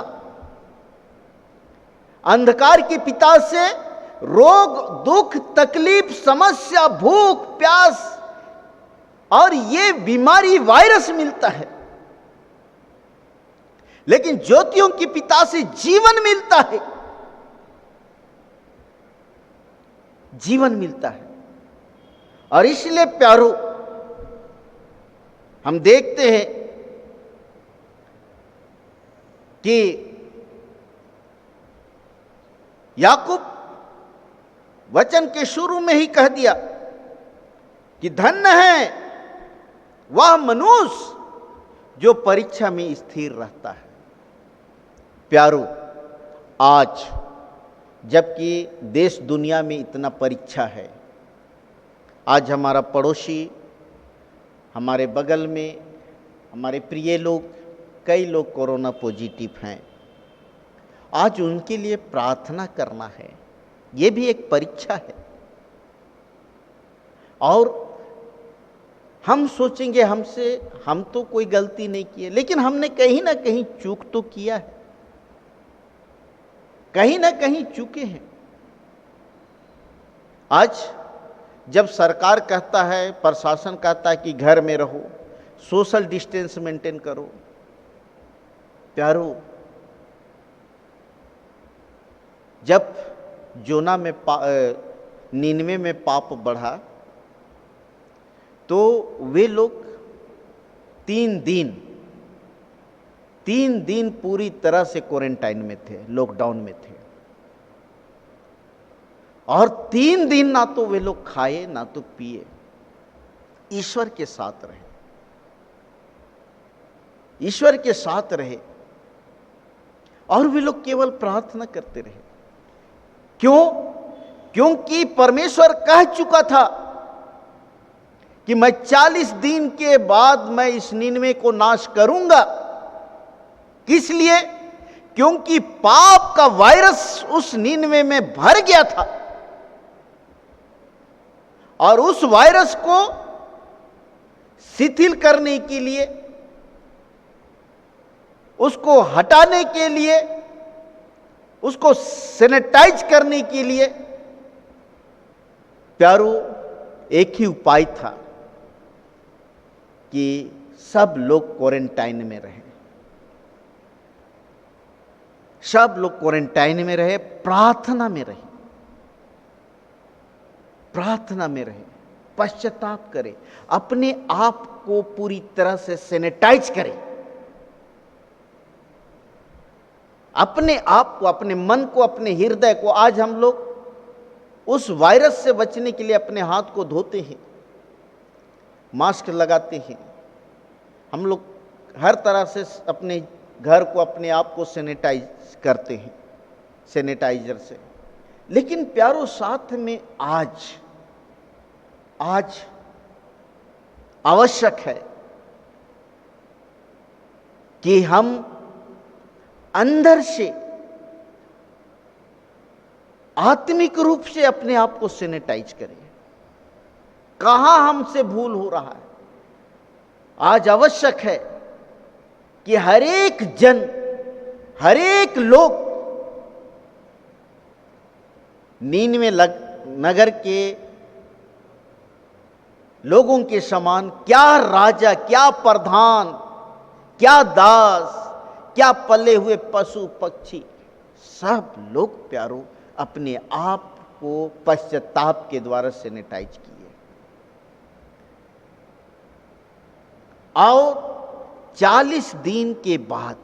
अंधकार के पिता से रोग, दुख, तकलीफ, समस्या, भूख, प्यास और ये बीमारी, वायरस मिलता है। लेकिन ज्योतियों के पिता से जीवन मिलता है, जीवन मिलता है। और इसलिए प्यारो, हम देखते हैं कि याकूब वचन के शुरू में ही कह दिया कि धन्य है वह मनुष्य जो परीक्षा में स्थिर रहता है। प्यारो, आज जबकि देश दुनिया में इतना परीक्षा है, आज हमारा पड़ोसी, हमारे बगल में हमारे प्रिय लोग, कई लोग कोरोना पॉजिटिव हैं। आज उनके लिए प्रार्थना करना है, ये भी एक परीक्षा है। और हम सोचेंगे हम तो कोई गलती नहीं की है, लेकिन हमने कहीं ना कहीं चूक तो किया है, कहीं ना कहीं चूके हैं। आज जब सरकार कहता है, प्रशासन कहता है कि घर में रहो, सोशल डिस्टेंस मेंटेन करो, प्यारो, जब जोना में नीनवे में पाप बढ़ा तो वे लोग 3 दिन पूरी तरह से क्वारंटाइन में थे, लॉकडाउन में थे, और 3 दिन ना तो वे लोग खाए ना तो पिए, ईश्वर के साथ रहे, ईश्वर के साथ रहे, और वे लोग केवल प्रार्थना करते रहे। क्यों? क्योंकि परमेश्वर कह चुका था कि मैं 40 दिन के बाद मैं इस नीनवे को नाश करूंगा। किस लिए? क्योंकि पाप का वायरस उस नीनवे में भर गया था, और उस वायरस को शिथिल करने के लिए, उसको हटाने के लिए, उसको सैनिटाइज करने के लिए प्यारो एक ही उपाय था कि सब लोग क्वारंटाइन में रहे, सब लोग क्वारंटाइन में रहे, प्रार्थना में रहे, प्रार्थना में रहे, पश्चाताप करें, अपने आप को पूरी तरह से सैनिटाइज करें, अपने आप को, अपने मन को, अपने हृदय को। आज हम लोग उस वायरस से बचने के लिए अपने हाथ को धोते हैं, मास्क लगाते हैं, हम लोग हर तरह से अपने घर को, अपने आप को सैनिटाइज करते हैं सैनिटाइजर से। लेकिन प्यारो, साथ में आज आवश्यक है कि हम अंदर से आत्मिक रूप से अपने आप को सैनिटाइज करें। कहां हमसे भूल हो रहा है? आज आवश्यक है कि हर एक जन, हर एक लोग नीनवे नगर के लोगों के समान, क्या राजा, क्या प्रधान, क्या दास, क्या पले हुए पशु पक्षी, सब लोग प्यारो अपने आप को पश्चाताप के द्वारा सैनिटाइज किए। और 40 दिन के बाद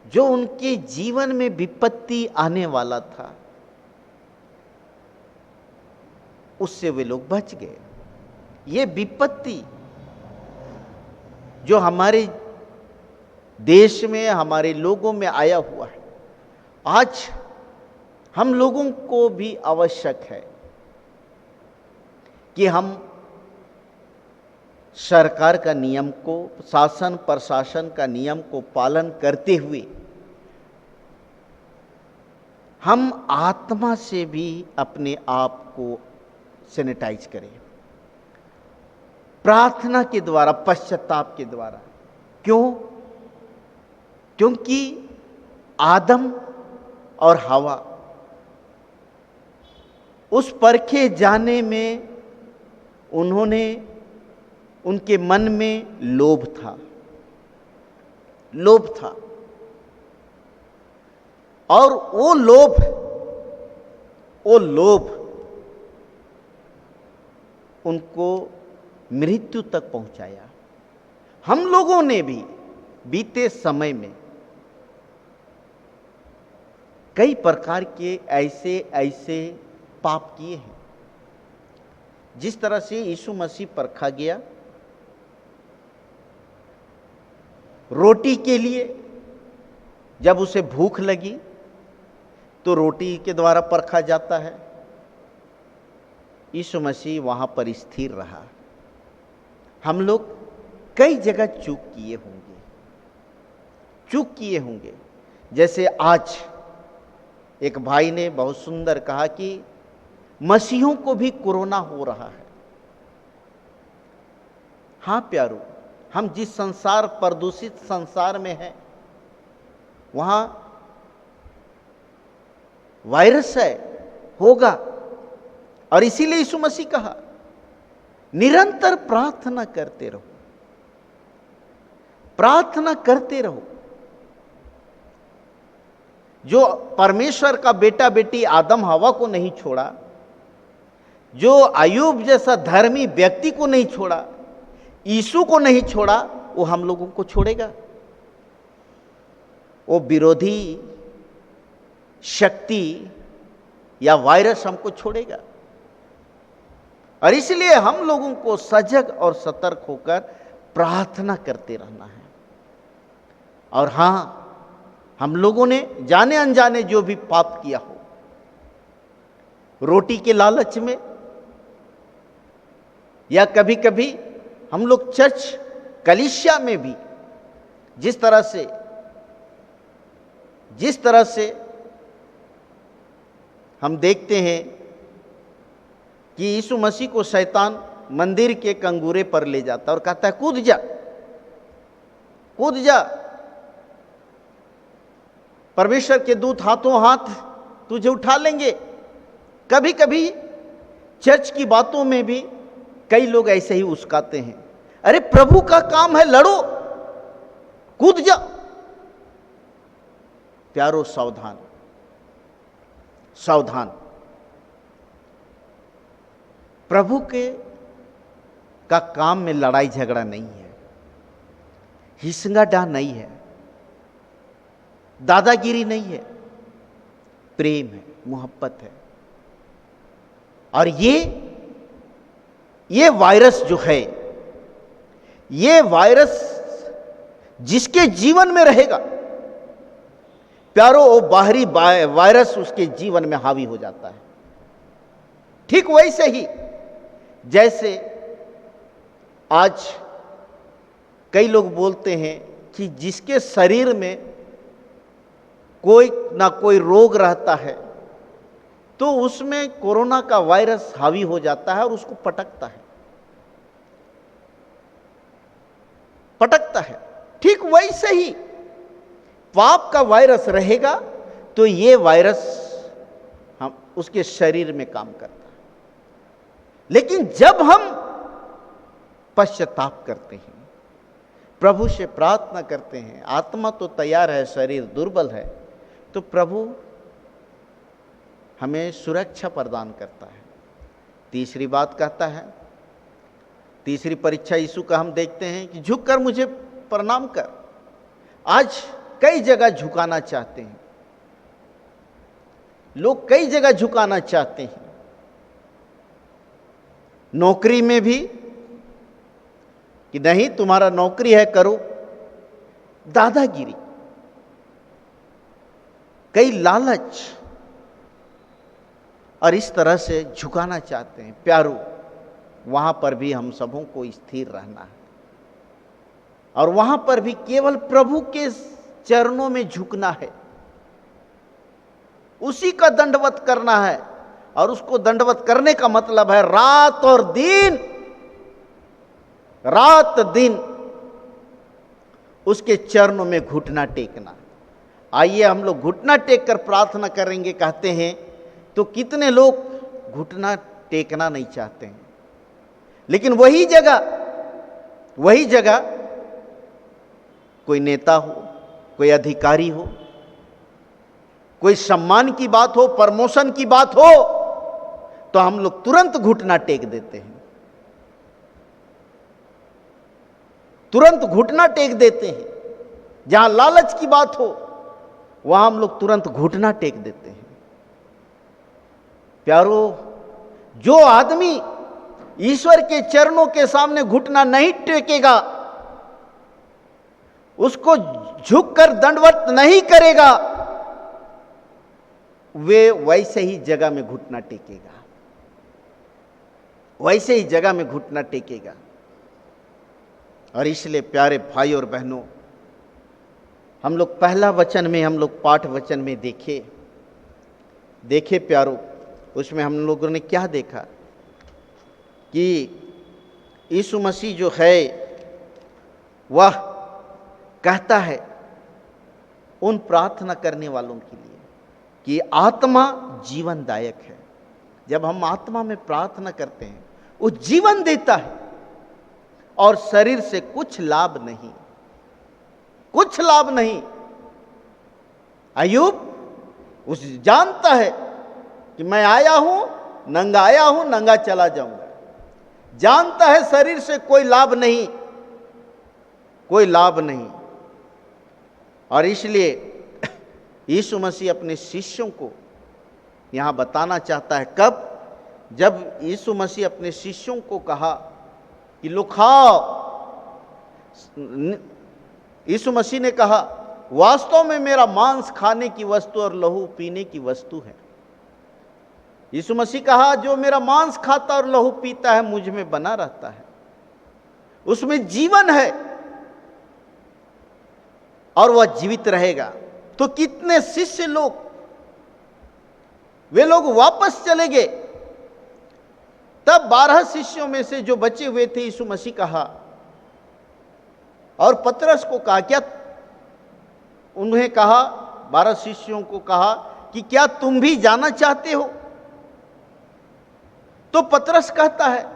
जो उनके जीवन में विपत्ति आने वाला था, उससे वे लोग बच गए। ये विपत्ति जो हमारे देश में, हमारे लोगों में आया हुआ है, आज हम लोगों को भी आवश्यक है कि हम सरकार का नियम को, शासन प्रशासन का नियम को पालन करते हुए हम आत्मा से भी अपने आप को सैनिटाइज करें, प्रार्थना के द्वारा, पश्चाताप के द्वारा। क्यों? क्योंकि आदम और हवा, उस परखे जाने में उन्होंने, उनके मन में लोभ था, लोभ था, और वो लोभ उनको मृत्यु तक पहुंचाया। हम लोगों ने भी बीते समय में कई प्रकार के ऐसे पाप किए हैं। जिस तरह से यीशु मसीह परखा गया, रोटी के लिए, जब उसे भूख लगी तो रोटी के द्वारा परखा जाता है। यीशु मसीह वहां पर स्थिर रहा। हम लोग कई जगह चूक किए होंगे। जैसे आज एक भाई ने बहुत सुंदर कहा कि मसीहों को भी कोरोना हो रहा है। हाँ प्यारो, हम जिस संसार, प्रदूषित संसार में हैं, वहां वायरस है, होगा। और इसीलिए यीशु मसीह कहा निरंतर प्रार्थना करते रहो, प्रार्थना करते रहो। जो परमेश्वर का बेटा बेटी आदम हवा को नहीं छोड़ा, जो अय्यूब जैसा धर्मी व्यक्ति को नहीं छोड़ा, यीशु को नहीं छोड़ा, वो हम लोगों को छोड़ेगा। वो विरोधी शक्ति या वायरस हमको छोड़ेगा। और इसलिए हम लोगों को सजग और सतर्क होकर प्रार्थना करते रहना है। और हां, हम लोगों ने जाने अनजाने जो भी पाप किया हो, रोटी के लालच में, या कभी कभी हम लोग चर्च कलीसिया में भी जिस तरह से हम देखते हैं कि यीशु मसीह को शैतान मंदिर के कंगूरे पर ले जाता और कहता है कूद जा, कूद जा, परमेश्वर के दूत हाथों हाथ तुझे उठा लेंगे। कभी कभी चर्च की बातों में भी कई लोग ऐसे ही उस्काते हैं, अरे प्रभु का काम है, लड़ो, कूद जा। प्यारो, सावधान, सावधान। प्रभु का काम में लड़ाई झगड़ा नहीं है, हिसंगाडा नहीं है, दादागिरी नहीं है, प्रेम है, मोहब्बत है। और ये वायरस जो है, ये वायरस जिसके जीवन में रहेगा प्यारो, वो बाहरी वायरस उसके जीवन में हावी हो जाता है। ठीक वैसे ही जैसे आज कई लोग बोलते हैं कि जिसके शरीर में कोई ना कोई रोग रहता है तो उसमें कोरोना का वायरस हावी हो जाता है और उसको पटकता है, पटकता है। ठीक वैसे ही पाप का वायरस रहेगा तो ये वायरस हम उसके शरीर में काम करता है। लेकिन जब हम पश्चाताप करते हैं, प्रभु से प्रार्थना करते हैं, आत्मा तो तैयार है, शरीर दुर्बल है, तो प्रभु हमें सुरक्षा प्रदान करता है। तीसरी बात कहता है, तीसरी परीक्षा यीशु का हम देखते हैं कि झुककर मुझे प्रणाम कर। आज कई जगह झुकाना चाहते हैं लोग, कई जगह झुकाना चाहते हैं। नौकरी में भी कि नहीं तुम्हारा नौकरी है, करो, दादागिरी, कई लालच, और इस तरह से झुकाना चाहते हैं। प्यारो, वहां पर भी हम सबों को स्थिर रहना है और वहां पर भी केवल प्रभु के चरणों में झुकना है, उसी का दंडवत करना है। और उसको दंडवत करने का मतलब है रात और दिन, रात दिन उसके चरणों में घुटना टेकना। आइए हम लोग घुटना टेक कर प्रार्थना करेंगे कहते हैं, तो कितने लोग घुटना टेकना नहीं चाहते हैं। लेकिन वही जगह कोई नेता हो, कोई अधिकारी हो, कोई सम्मान की बात हो, प्रमोशन की बात हो, तो हम लोग तुरंत घुटना टेक देते हैं, तुरंत घुटना टेक देते हैं। जहां लालच की बात हो वहां हम लोग तुरंत घुटना टेक देते हैं। प्यारो, जो आदमी ईश्वर के चरणों के सामने घुटना नहीं टेकेगा, उसको झुककर दंडवत नहीं करेगा, वे वैसे ही जगह में घुटना टेकेगा, वैसे ही जगह में घुटना टेकेगा। और इसलिए प्यारे भाई और बहनों, हम लोग पहला वचन में, हम लोग पाठ वचन में देखे प्यारो, उसमें हम लोगों ने क्या देखा कि यीशु मसीह जो है वह कहता है उन प्रार्थना करने वालों के लिए कि आत्मा जीवनदायक है। जब हम आत्मा में प्रार्थना करते हैं, वो जीवन देता है और शरीर से कुछ लाभ नहीं, कुछ लाभ नहीं। अय्यूब उस जानता है कि मैं आया हूं, नंगा चला जाऊंगा। जानता है शरीर से कोई लाभ नहीं, कोई लाभ नहीं। और इसलिए यीशु मसीह अपने शिष्यों को यहां बताना चाहता है। कब? जब यीशु मसीह अपने शिष्यों को कहा कि लो खाओ। यीशु मसीह ने कहा, वास्तव में मेरा मांस खाने की वस्तु और लहू पीने की वस्तु है। यीशु मसीह कहा, जो मेरा मांस खाता और लहू पीता है मुझ में बना रहता है, उसमें जीवन है और वह जीवित रहेगा। तो कितने शिष्य लोग, वे लोग वापस चले गए। तब 12 शिष्यों में से जो बचे हुए थे, यीशु मसीह कहा और पतरस को कहा, क्या उन्हें कहा, 12 शिष्यों को कहा कि क्या तुम भी जाना चाहते हो? तो पतरस कहता है,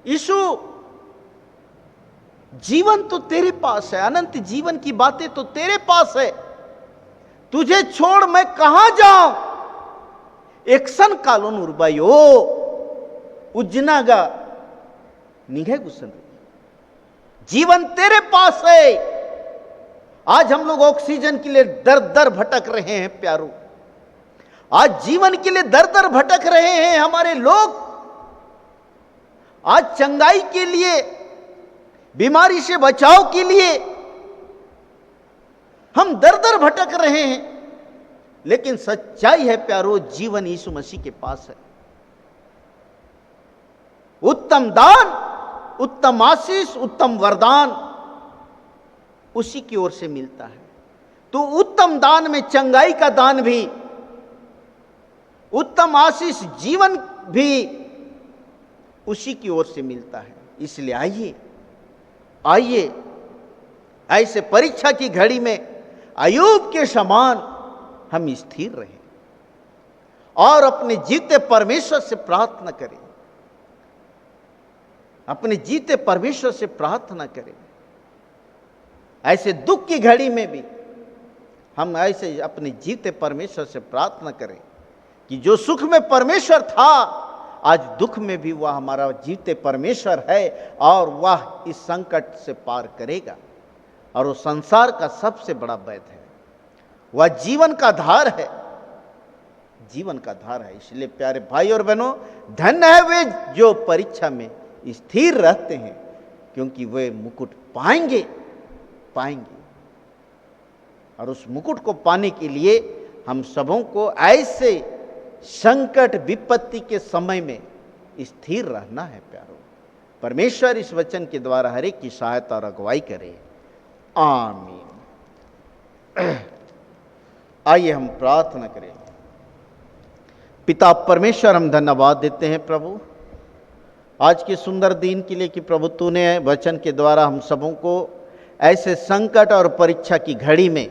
यीशु जीवन तो तेरे पास है, अनंत जीवन की बातें तो तेरे पास है, तुझे छोड़ मैं कहां जाऊं? एक्शन कालोन उर्बायो उज्जनागा निघे गुस्सन। जीवन तेरे पास है। आज हम लोग ऑक्सीजन के लिए दर दर भटक रहे हैं प्यारो। आज जीवन के लिए दर दर भटक रहे हैं हमारे लोग। आज चंगाई के लिए, बीमारी से बचाव के लिए हम दर दर भटक रहे हैं। लेकिन सच्चाई है प्यारो, जीवन यीशु मसीह के पास है। उत्तम दान, उत्तम आशीष, उत्तम वरदान उसी की ओर से मिलता है। तो उत्तम दान में चंगाई का दान भी, उत्तम आशीष जीवन भी उसी की ओर से मिलता है। इसलिए आइए ऐसे परीक्षा की घड़ी में अय्यूब के समान हम स्थिर रहें और अपने जीते परमेश्वर से प्रार्थना करें, अपने जीते परमेश्वर से प्रार्थना करें। ऐसे दुख की घड़ी में भी हम ऐसे अपने जीते परमेश्वर से प्रार्थना करें कि जो सुख में परमेश्वर था, आज दुख में भी वह हमारा जीते परमेश्वर है और वह इस संकट से पार करेगा। और वो संसार का सबसे बड़ा वैद्य है, वह जीवन का धार है, जीवन का धार है। इसलिए प्यारे भाई और बहनों, धन्य है वे जो परीक्षा में स्थिर रहते हैं, क्योंकि वे मुकुट पाएंगे। और उस मुकुट को पाने के लिए हम सबों को ऐसे संकट विपत्ति के समय में स्थिर रहना है प्यारो। परमेश्वर इस वचन के द्वारा हर एक की सहायता और अगुवाई करे। आमीन। आइए हम प्रार्थना करें। पिता परमेश्वर, हम धन्यवाद देते हैं प्रभु आज के सुंदर दिन के लिए कि प्रभु तूने वचन के द्वारा हम सबों को ऐसे संकट और परीक्षा की घड़ी में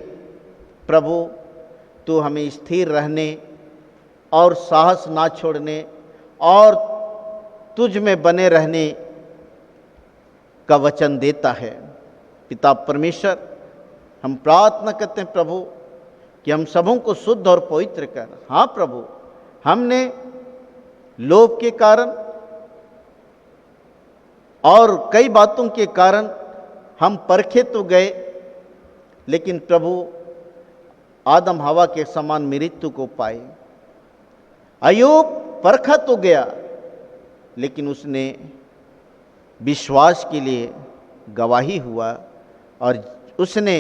प्रभु तू हमें स्थिर रहने और साहस ना छोड़ने और तुझ में बने रहने का वचन देता है। पिता परमेश्वर, हम प्रार्थना करते हैं प्रभु कि हम सबों को शुद्ध और पवित्र कर। हाँ प्रभु, हमने लोभ के कारण और कई बातों के कारण हम परखे तो गए, लेकिन प्रभु आदम हवा के समान मृत्यु को पाए। अय्यूब परखा तो गया, लेकिन उसने विश्वास के लिए गवाही हुआ और उसने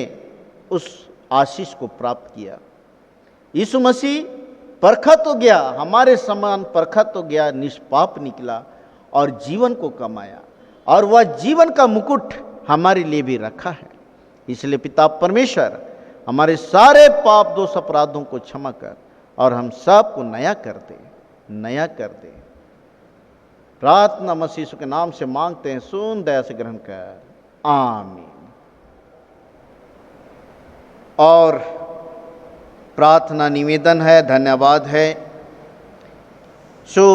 उस आशीष को प्राप्त किया। यीशु मसीह परखा तो गया, हमारे समान परखा तो गया, निष्पाप निकला और जीवन को कमाया, और वह जीवन का मुकुट हमारे लिए भी रखा है। इसलिए पिता परमेश्वर, हमारे सारे पाप दोष अपराधों को क्षमा कर और हम सब को नया कर दे। प्रार्थना मसीह के नाम से मांगते हैं, सुन दया से ग्रहण कर। आमीन। और प्रार्थना निवेदन है, धन्यवाद है। सो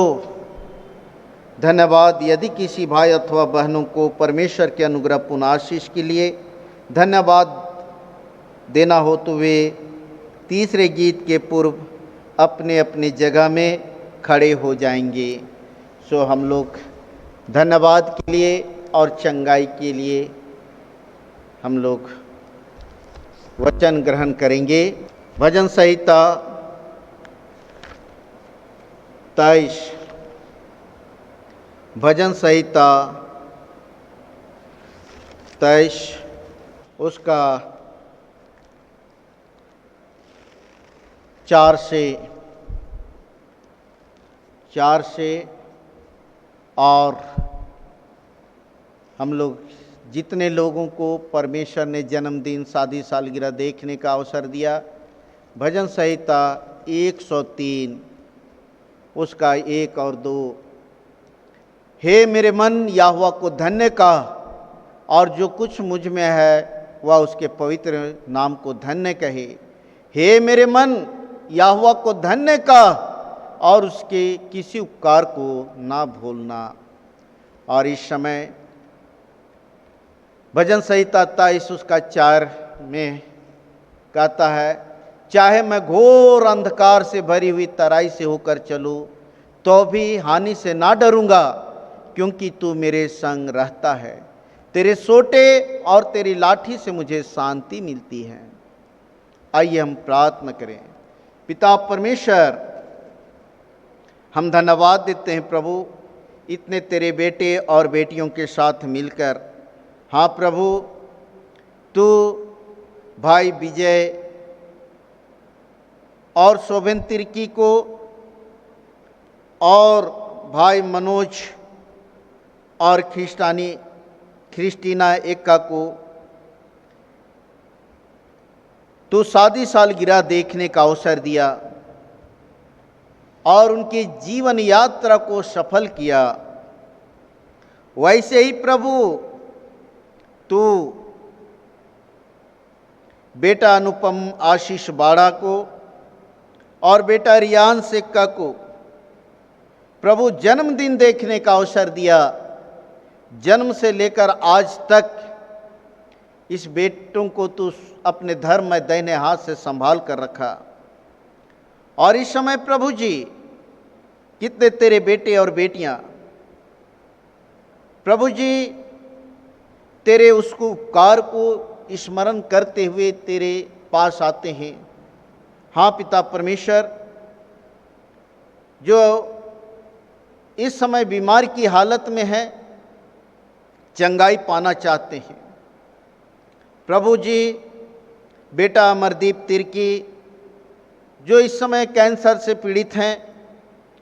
धन्यवाद। यदि किसी भाई अथवा बहनों को परमेश्वर के अनुग्रह पूर्ण आशीष के लिए धन्यवाद देना हो तो वे तीसरे गीत के पूर्व अपने अपनी जगह में खड़े हो जाएंगे। सो हम लोग धन्यवाद के लिए और चंगाई के लिए हम लोग वचन ग्रहण करेंगे। भजन संहिता 23, भजन संहिता 23 उसका 4 से और हम लोग जितने लोगों को परमेश्वर ने जन्मदिन शादी सालगिरह देखने का अवसर दिया, भजन संहिता 103 उसका 1 और 2। हे मेरे मन यहोवा को धन्य कह, और जो कुछ मुझ में है वह उसके पवित्र नाम को धन्य कहे। हे मेरे मन यहोवा को धन्य कह, और उसके किसी उपकार को ना भूलना। और इस समय भजन संहिता 23 उसका 4 में कहता है, चाहे मैं घोर अंधकार से भरी हुई तराई से होकर चलूं तो भी हानि से ना डरूंगा, क्योंकि तू मेरे संग रहता है। तेरे सोटे और तेरी लाठी से मुझे शांति मिलती है। आइए हम प्रार्थना करें। पिता परमेश्वर, हम धन्यवाद देते हैं प्रभु, इतने तेरे बेटे और बेटियों के साथ मिलकर। हाँ प्रभु, तू भाई विजय और शोभन तिर्की को और भाई मनोज और क्रिस्टीना एक्का को तू शादी सालगिरह देखने का अवसर दिया और उनकी जीवन यात्रा को सफल किया। वैसे ही प्रभु तू बेटा अनुपम आशीष बाड़ा को और बेटा रियान सिक्का को प्रभु जन्मदिन देखने का अवसर दिया। जन्म से लेकर आज तक इस बेटों को तू अपने धर्म में दाहिने हाथ से संभाल कर रखा। और इस समय प्रभु जी, कितने तेरे बेटे और बेटियां प्रभु जी तेरे उसको उपकार को स्मरण करते हुए तेरे पास आते हैं। हाँ पिता परमेश्वर, जो इस समय बीमार की हालत में है, चंगाई पाना चाहते हैं प्रभु जी, बेटा अमरदीप तिर्की जो इस समय कैंसर से पीड़ित हैं,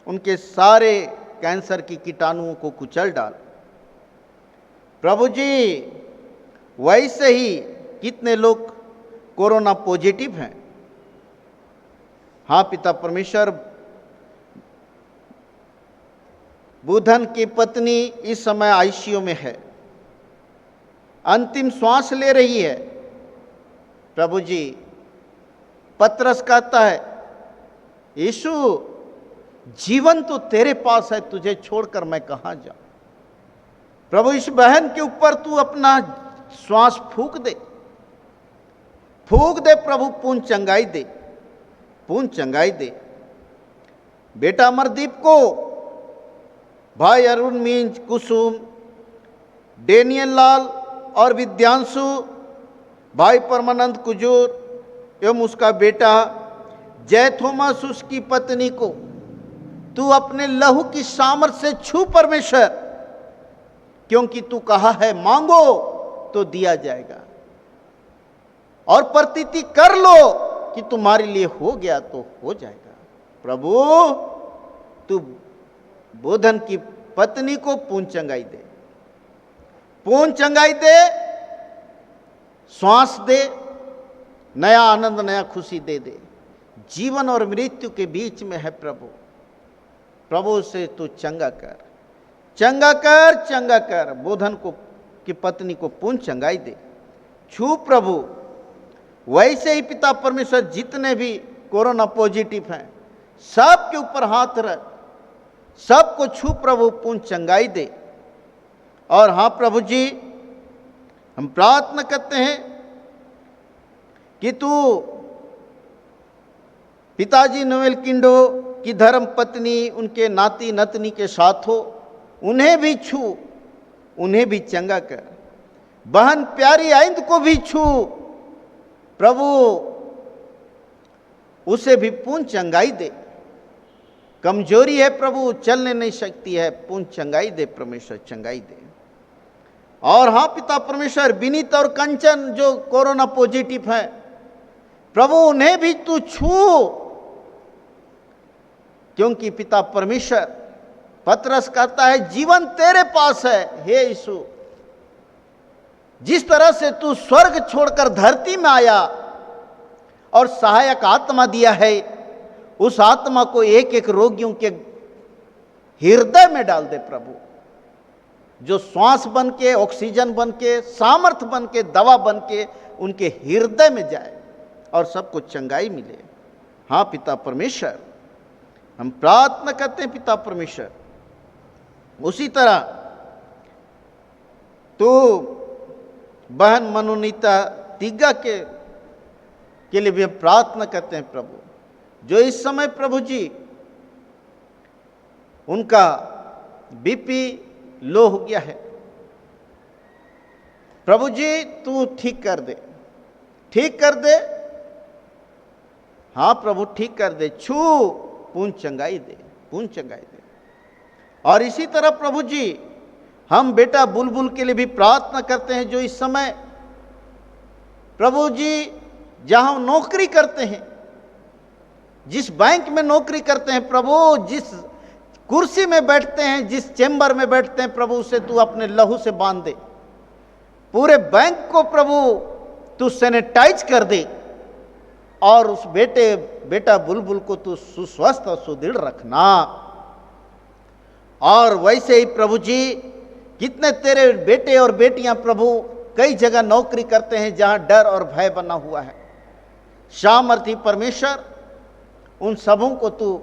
उनके सारे कैंसर की कीटाणुओं को कुचल डाल प्रभु जी। वैसे ही कितने लोग कोरोना पॉजिटिव हैं। हाँ पिता परमेश्वर, बुधन की पत्नी इस समय आईसीयू में है, अंतिम श्वास ले रही है प्रभु जी। पतरस कहता है, यीशु जीवन तो तेरे पास है, तुझे छोड़कर मैं कहाँ जाऊं। प्रभु इस बहन के ऊपर तू अपना श्वास फूंक दे प्रभु, पूर्ण चंगाई दे, पूर्ण चंगाई दे। बेटा अमरदीप को भाई अरुण मींज, कुसुम, डेनियल लाल और विद्यांशु, भाई परमानंद कुजूर एवं उसका बेटा जय थोमस, उसकी पत्नी को तू अपने लहू की सामर्थ्य से छू परमेश्वर, क्योंकि तू कहा है मांगो तो दिया जाएगा और प्रतीति कर लो कि तुम्हारे लिए हो गया तो हो जाएगा। प्रभु तू बोधन की पत्नी को पूर्ण चंगाई दे, पूर्ण चंगाई दे, श्वास दे, नया आनंद, नया खुशी दे दे। जीवन और मृत्यु के बीच में है प्रभु, प्रभु से तू चंगा कर, चंगा कर, चंगा कर। बोधन को की पत्नी को पूर्ण चंगाई दे, छू प्रभु। वैसे ही पिता परमेश्वर जितने भी कोरोना पॉजिटिव हैं, सबके ऊपर हाथ रख, सबको छू प्रभु, पूर्ण चंगाई दे। और हाँ प्रभु जी, हम प्रार्थना करते हैं कि तू पिताजी नोएल किंडो की धर्म पत्नी, उनके नाती नतनी के साथ हो, उन्हें भी छू, उन्हें भी चंगा कर। बहन प्यारी आइंद को भी छू प्रभु, उसे भी पूर्ण चंगाई दे। कमजोरी है प्रभु, चलने नहीं सकती है, पूर्ण चंगाई दे परमेश्वर, चंगाई दे। और हाँ पिता परमेश्वर, विनीत और कंचन जो कोरोना पॉजिटिव है प्रभु, उन्हें भी तू छू, क्योंकि पिता परमेश्वर पतरस कहता है जीवन तेरे पास है। हे यीशु, जिस तरह से तू स्वर्ग छोड़कर धरती में आया और सहायक आत्मा दिया है, उस आत्मा को एक एक रोगियों के हृदय में डाल दे प्रभु, जो श्वास बन के, ऑक्सीजन बन के, सामर्थ बन के, दवा बन के उनके हृदय में जाए और सबको चंगाई मिले। हाँ पिता परमेश्वर, हम प्रार्थना करते हैं पिता परमेश्वर, उसी तरह तो बहन मनोनीता तिग्गा के लिए भी हम प्रार्थना करते हैं प्रभु, जो इस समय प्रभु जी उनका बीपी लो हो गया है। प्रभु जी तू ठीक कर दे, ठीक कर दे। हाँ प्रभु ठीक कर दे, छू, पूर्ण चंगाई दे, पूर्ण चंगाई दे। और इसी तरह प्रभु जी हम बेटा बुलबुल के लिए भी प्रार्थना करते हैं, जो इस समय प्रभु जी जहां नौकरी करते हैं, जिस बैंक में नौकरी करते हैं प्रभु, जिस कुर्सी में बैठते हैं, जिस चेंबर में बैठते हैं प्रभु, उसे तू अपने लहू से बांध दे। पूरे बैंक को प्रभु तू सैनिटाइज कर दे और उस बेटा बुलबुल को तू सुस्वस्थ और सुदृढ़ रखना। और वैसे ही प्रभु जी कितने तेरे बेटे और बेटियां प्रभु कई जगह नौकरी करते हैं जहां डर और भय बना हुआ है। सामर्थी परमेश्वर, उन सबों को तू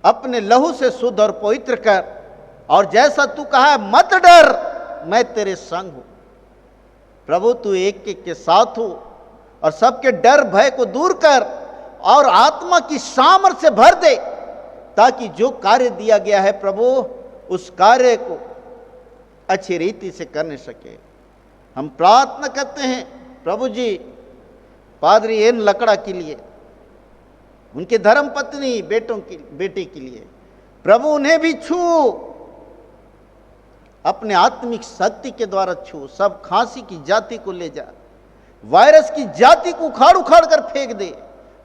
अपने लहू से शुद्ध और पवित्र कर, और जैसा तू कहा है मत डर, मैं तेरे संग हूं। प्रभु तू एक एक के साथ हो और सबके डर भय को दूर कर और आत्मा की सामर्थ से भर दे, ताकि जो कार्य दिया गया है प्रभु, उस कार्य को अच्छी रीति से करने सके। हम प्रार्थना करते हैं प्रभु जी पादरी एन लकड़ा के लिए, उनके धर्म पत्नी बेटे के लिए प्रभु, उन्हें भी छू, अपने आत्मिक शक्ति के द्वारा छू। सब खांसी की जाति को ले जा, वायरस की जाति को उखाड़ उखाड़ कर फेंक दे,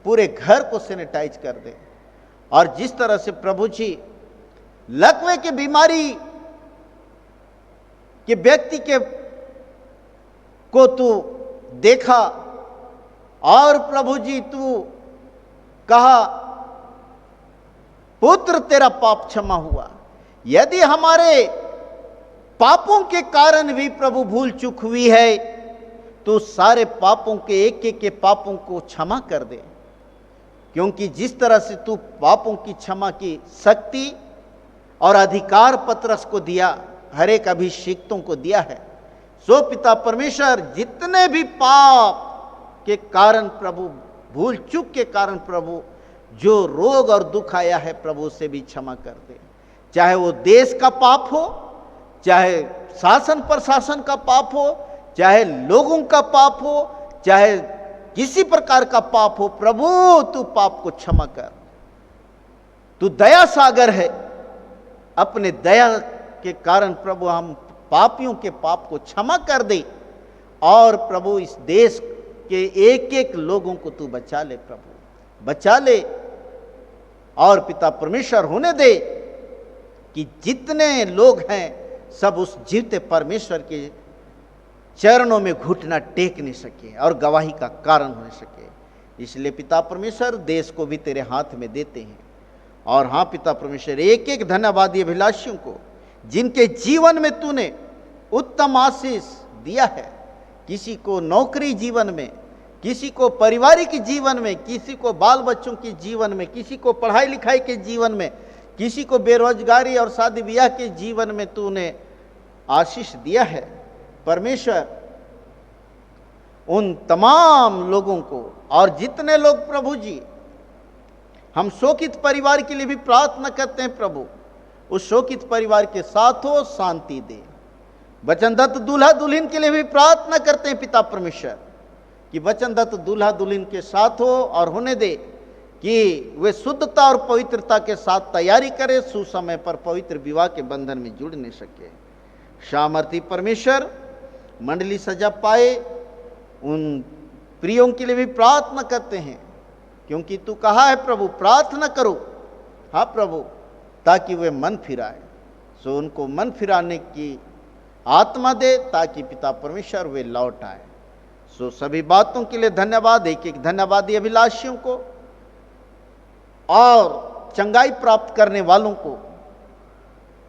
पूरे घर को सैनिटाइज कर दे। और जिस तरह से प्रभु जी लकवे की बीमारी के व्यक्ति को तू देखा और प्रभु जी तू कहा पुत्र तेरा पाप क्षमा हुआ। यदि हमारे पापों के कारण भी प्रभु भूल चूक हुई है, तो सारे पापों के एक एक के पापों को क्षमा कर दे, क्योंकि जिस तरह से तू पापों की क्षमा की शक्ति और अधिकार पतरस को दिया, हर एक अभिषिक्तों को दिया है, सो पिता परमेश्वर जितने भी पाप के कारण प्रभु, भूल चूक के कारण प्रभु जो रोग और दुख आया है प्रभु, उसे भी क्षमा कर दे। चाहे वो देश का पाप हो, चाहे शासन प्रशासन का पाप हो, चाहे लोगों का पाप हो, चाहे किसी प्रकार का पाप हो, प्रभु तू पाप को क्षमा कर। तू दया सागर है, अपने दया के कारण प्रभु हम पापियों के पाप को क्षमा कर दे, और प्रभु इस देश के एक एक लोगों को तू बचा ले, प्रभु बचा ले। और पिता परमेश्वर होने दे कि जितने लोग हैं सब उस जीवते परमेश्वर के चरणों में घुटना टेकने सके और गवाही का कारण हो सके। इसलिए पिता परमेश्वर देश को भी तेरे हाथ में देते हैं। और हाँ पिता परमेश्वर, एक एक धन्यवादी अभिलाषियों को जिनके जीवन में तूने उत्तम आशीष दिया है, किसी को नौकरी जीवन में, किसी को पारिवारिक जीवन में, किसी को बाल बच्चों के जीवन में, किसी को पढ़ाई लिखाई के जीवन में, किसी को बेरोजगारी और शादी ब्याह के जीवन में तूने आशीष दिया है। परमेश्वर उन तमाम लोगों को, और जितने लोग प्रभु जी हम शोकित परिवार के लिए भी प्रार्थना करते हैं, प्रभु उस शोकित परिवार के साथ हो शांति दे। वचनदत्त दूल्हा दुल्हन के लिए भी प्रार्थना करते हैं पिता परमेश्वर कि वचनदत्त दूल्हा दुल्हन के साथ हो और होने दे कि वे शुद्धता और पवित्रता के साथ तैयारी करें, सुसमय पर पवित्र विवाह के बंधन में जुड़ नहीं सके। सामर्थी परमेश्वर मंडली सजा पाए उन प्रियों के लिए भी प्रार्थना करते हैं, क्योंकि तू कहा है प्रभु प्रार्थना करो, हाँ प्रभु, ताकि वे मन फिराए। सो उनको मन फिराने की आत्मा दे ताकि पिता परमेश्वर वे लौट आए। सो सभी बातों के लिए धन्यवाद। एक एक धन्यवादी अभिलाषियों को और चंगाई प्राप्त करने वालों को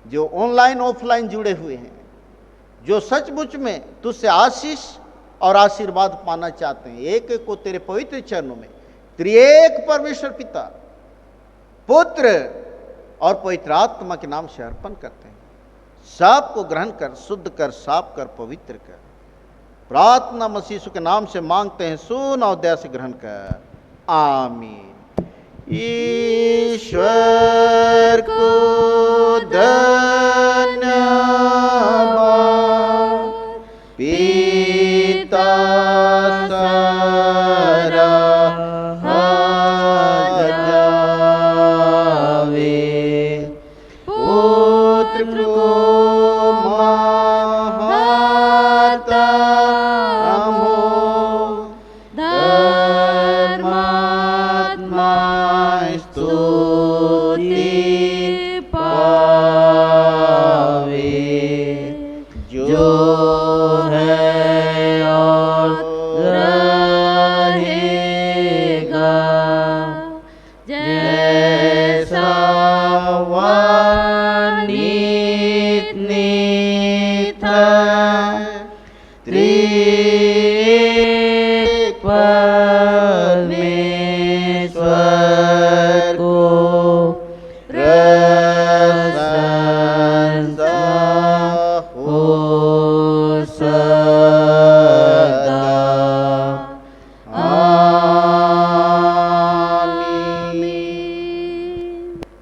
जो ऑनलाइन ऑफलाइन जुड़े हुए हैं, जो सचमुच में तुझसे आशीष और आशीर्वाद पाना चाहते हैं। एक एक को तेरे पवित्र चरणों में त्रिएक परमेश्वर पिता, पुत्र और पवित्र आत्मा के नाम से अर्पण करते हैं। सबको ग्रहण कर, शुद्ध कर, साफ कर, पवित्र कर। प्रार्थना मसीह यीशु के नाम से मांगते हैं, सुन और दया से ग्रहण कर। आमीन। ईश्वर को धन्यवाद, पिता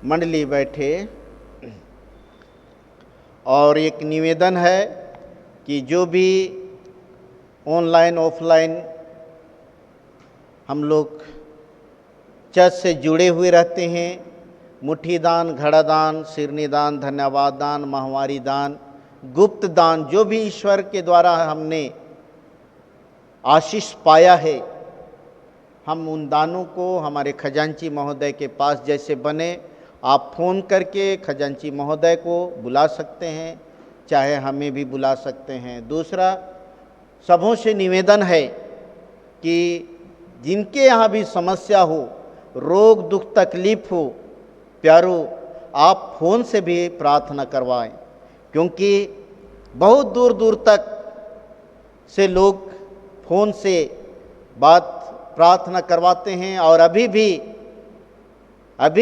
मंडली बैठे। और एक निवेदन है कि जो भी ऑनलाइन ऑफलाइन हम लोग चर्च से जुड़े हुए रहते हैं, मुट्ठी दान, घड़ा दान, सिरनी दान, धन्यवाद दान, माहवारी दान, गुप्त दान, जो भी ईश्वर के द्वारा हमने आशीष पाया है, हम उन दानों को हमारे खजांची महोदय के पास जैसे बने, आप फ़ोन करके खजांची महोदय को बुला सकते हैं, चाहे हमें भी बुला सकते हैं। दूसरा, सबों से निवेदन है कि जिनके यहाँ भी समस्या हो, रोग दुख तकलीफ हो, प्यारो आप फ़ोन से भी प्रार्थना करवाएं, क्योंकि बहुत दूर दूर तक से लोग फ़ोन से बात प्रार्थना करवाते हैं। और अभी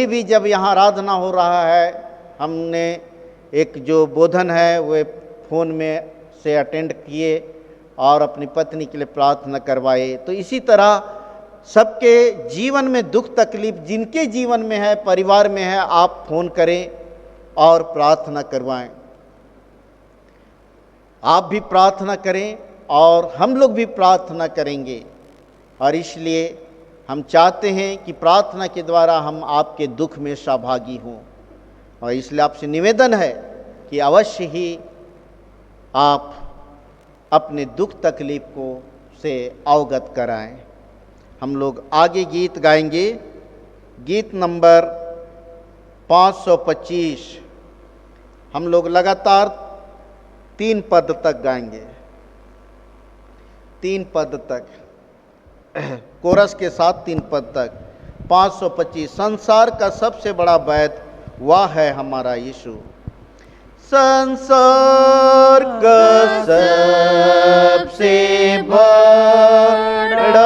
भी जब यहाँ आराधना हो रहा है, हमने एक जो बोधन है वे फ़ोन में से अटेंड किए और अपनी पत्नी के लिए प्रार्थना करवाए। तो इसी तरह सबके जीवन में दुख तकलीफ जिनके जीवन में है, परिवार में है, आप फ़ोन करें और प्रार्थना करवाएं। आप भी प्रार्थना करें और हम लोग भी प्रार्थना करेंगे। और इसलिए हम चाहते हैं कि प्रार्थना के द्वारा हम आपके दुख में सहभागी हों। और इसलिए आपसे निवेदन है कि अवश्य ही आप अपने दुख तकलीफ को से अवगत कराएं। हम लोग आगे गीत गाएंगे। गीत नंबर 525 हम लोग लगातार 3 पद तक गाएंगे, 3 पद तक, कोरस के साथ 3 पद तक। 525। संसार का सबसे बड़ा वैद्य वह है हमारा यीशु। संसार का सबसे बड़ा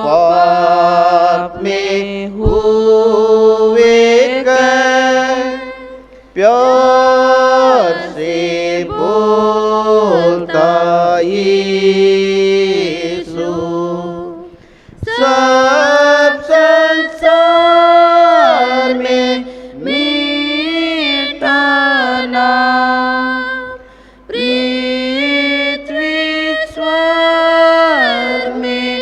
पाप में हुए कर, प्यार से बोलता यीशु, सब संसार में मिटाना, पृथ्वी स्वर्ग में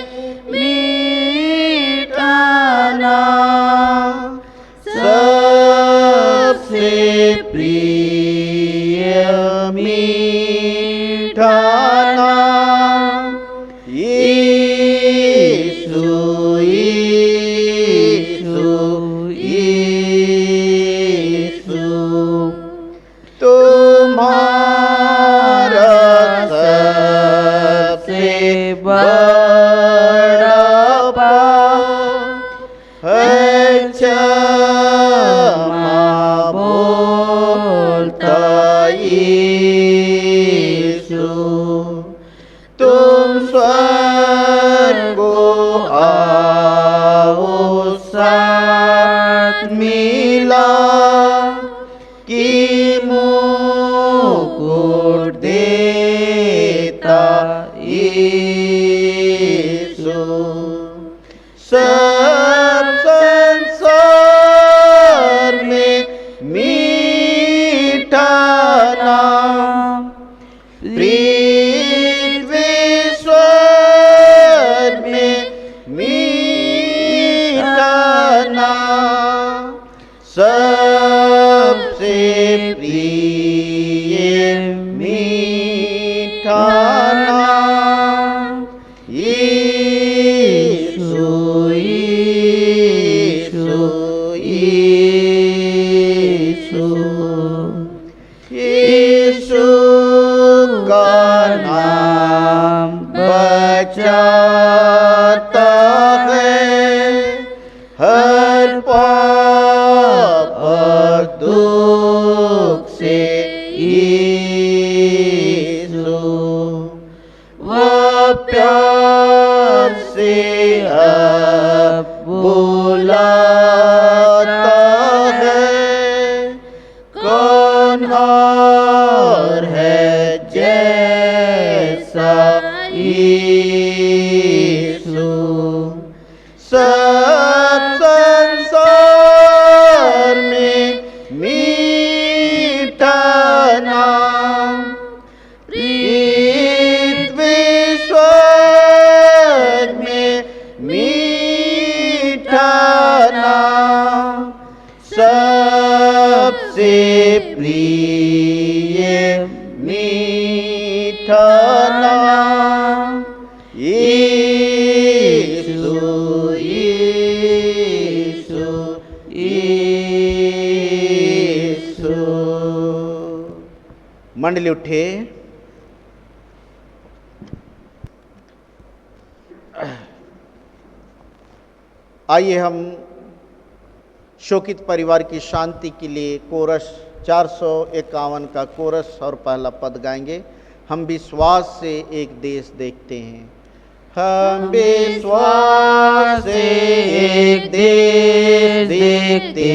मिटाना, सबसे प्रिय मीठाना, यीशु यीशु यीशु, तुम्हारा सबसे बड़ा पाप है क्षमा बोलता यीशु, तुम स्वर्ग को आओ साथ मिला, कि मुकुट देता यीशु, सब संसार में मीठा नाम, पृथ्वी स्वर्ग में मीठा नाम, सबसे प्रिय मीठा नाम, यीशु यीशु यीशु, यीशु का नाम बचाता है, हर पाप और दुख से यीशु, वह प्यार से अब बुलाता है, कौन और है जैसा यीशु, सब संसार में मीठा नाम, पृथ्वी स्वर्ग में मीठा नाम, सबसे प्रिय मीठा नाम, यीशु यीशु यीशु। मंडली उठे। आइए हम शोकित परिवार की शांति के लिए कोरस 451 का कोरस और पहला पद गाएंगे। हम विश्वास से एक देश देखते हैं। हम विश्वास से एक देश देखते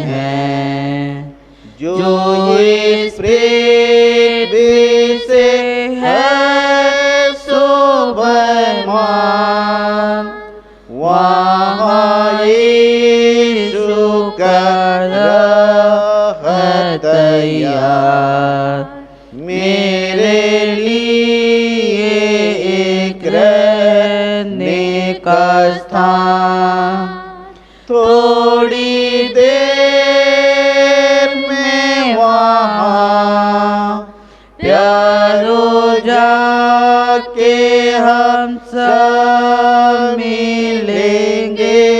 हैं, जो इस पृथ्वी से है शोभायमान, वहाँ यीशु का रहत तैयार, मेरे लिए एक रहने का स्थान। थोड़ी देर में वहाँ प्यार हो जाके हम सब मिलेंगे।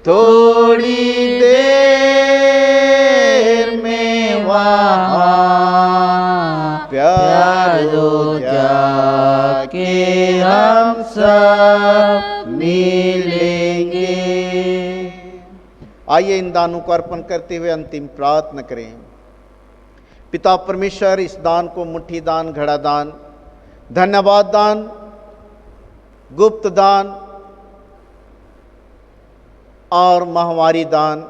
थोड़ी देर में वहाँ प्यार हो जाके हम सब मिलेंगे। आइए इन दानों को अर्पण करते हुए अंतिम प्रार्थना करें। पिता परमेश्वर, इस दान को मुट्ठी दान, घड़ा दान, धन्यवाद दान गुप्त दान और माहवारी दान,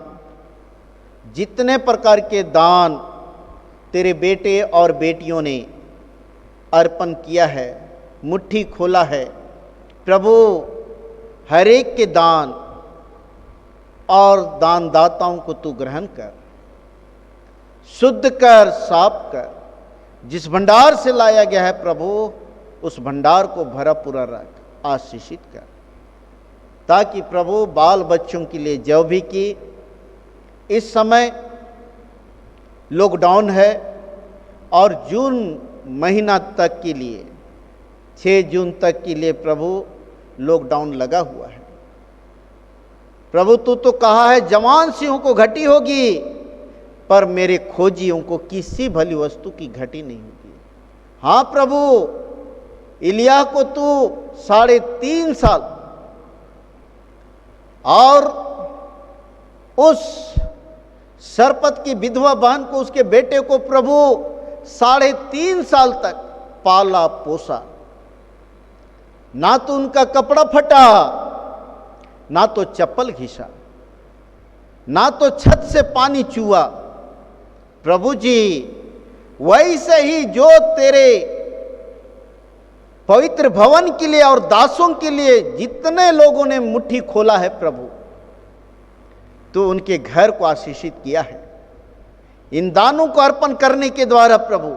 जितने प्रकार के दान तेरे बेटे और बेटियों ने अर्पण किया है, मुट्ठी खोला है प्रभु, हर एक के दान और दानदाताओं को तू ग्रहण कर, शुद्ध कर, साफ कर। जिस भंडार से लाया गया है प्रभु, उस भंडार को भरा पूरा रख, आशीषित कर, ताकि प्रभु बाल बच्चों के लिए जो भी की इस समय लॉकडाउन है और जून महीना तक के लिए 6 जून तक के लिए प्रभु लॉकडाउन लगा हुआ है। प्रभु तू तो कहा है जवान सिंहों को घटी होगी, पर मेरे खोजियों को किसी भली वस्तु की घटी नहीं होगी। हाँ प्रभु, इलिया को तू 3.5 साल और उस सरपत की विधवा बहन को, उसके बेटे को प्रभु 3.5 साल तक पाला पोसा, ना तो उनका कपड़ा फटा, ना तो चप्पल घिसा, ना तो छत से पानी चूआ। प्रभु जी, वैसे ही जो तेरे पवित्र भवन के लिए और दासों के लिए जितने लोगों ने मुट्ठी खोला है प्रभु, तो उनके घर को आशीषित किया है। इन दानों को अर्पण करने के द्वारा प्रभु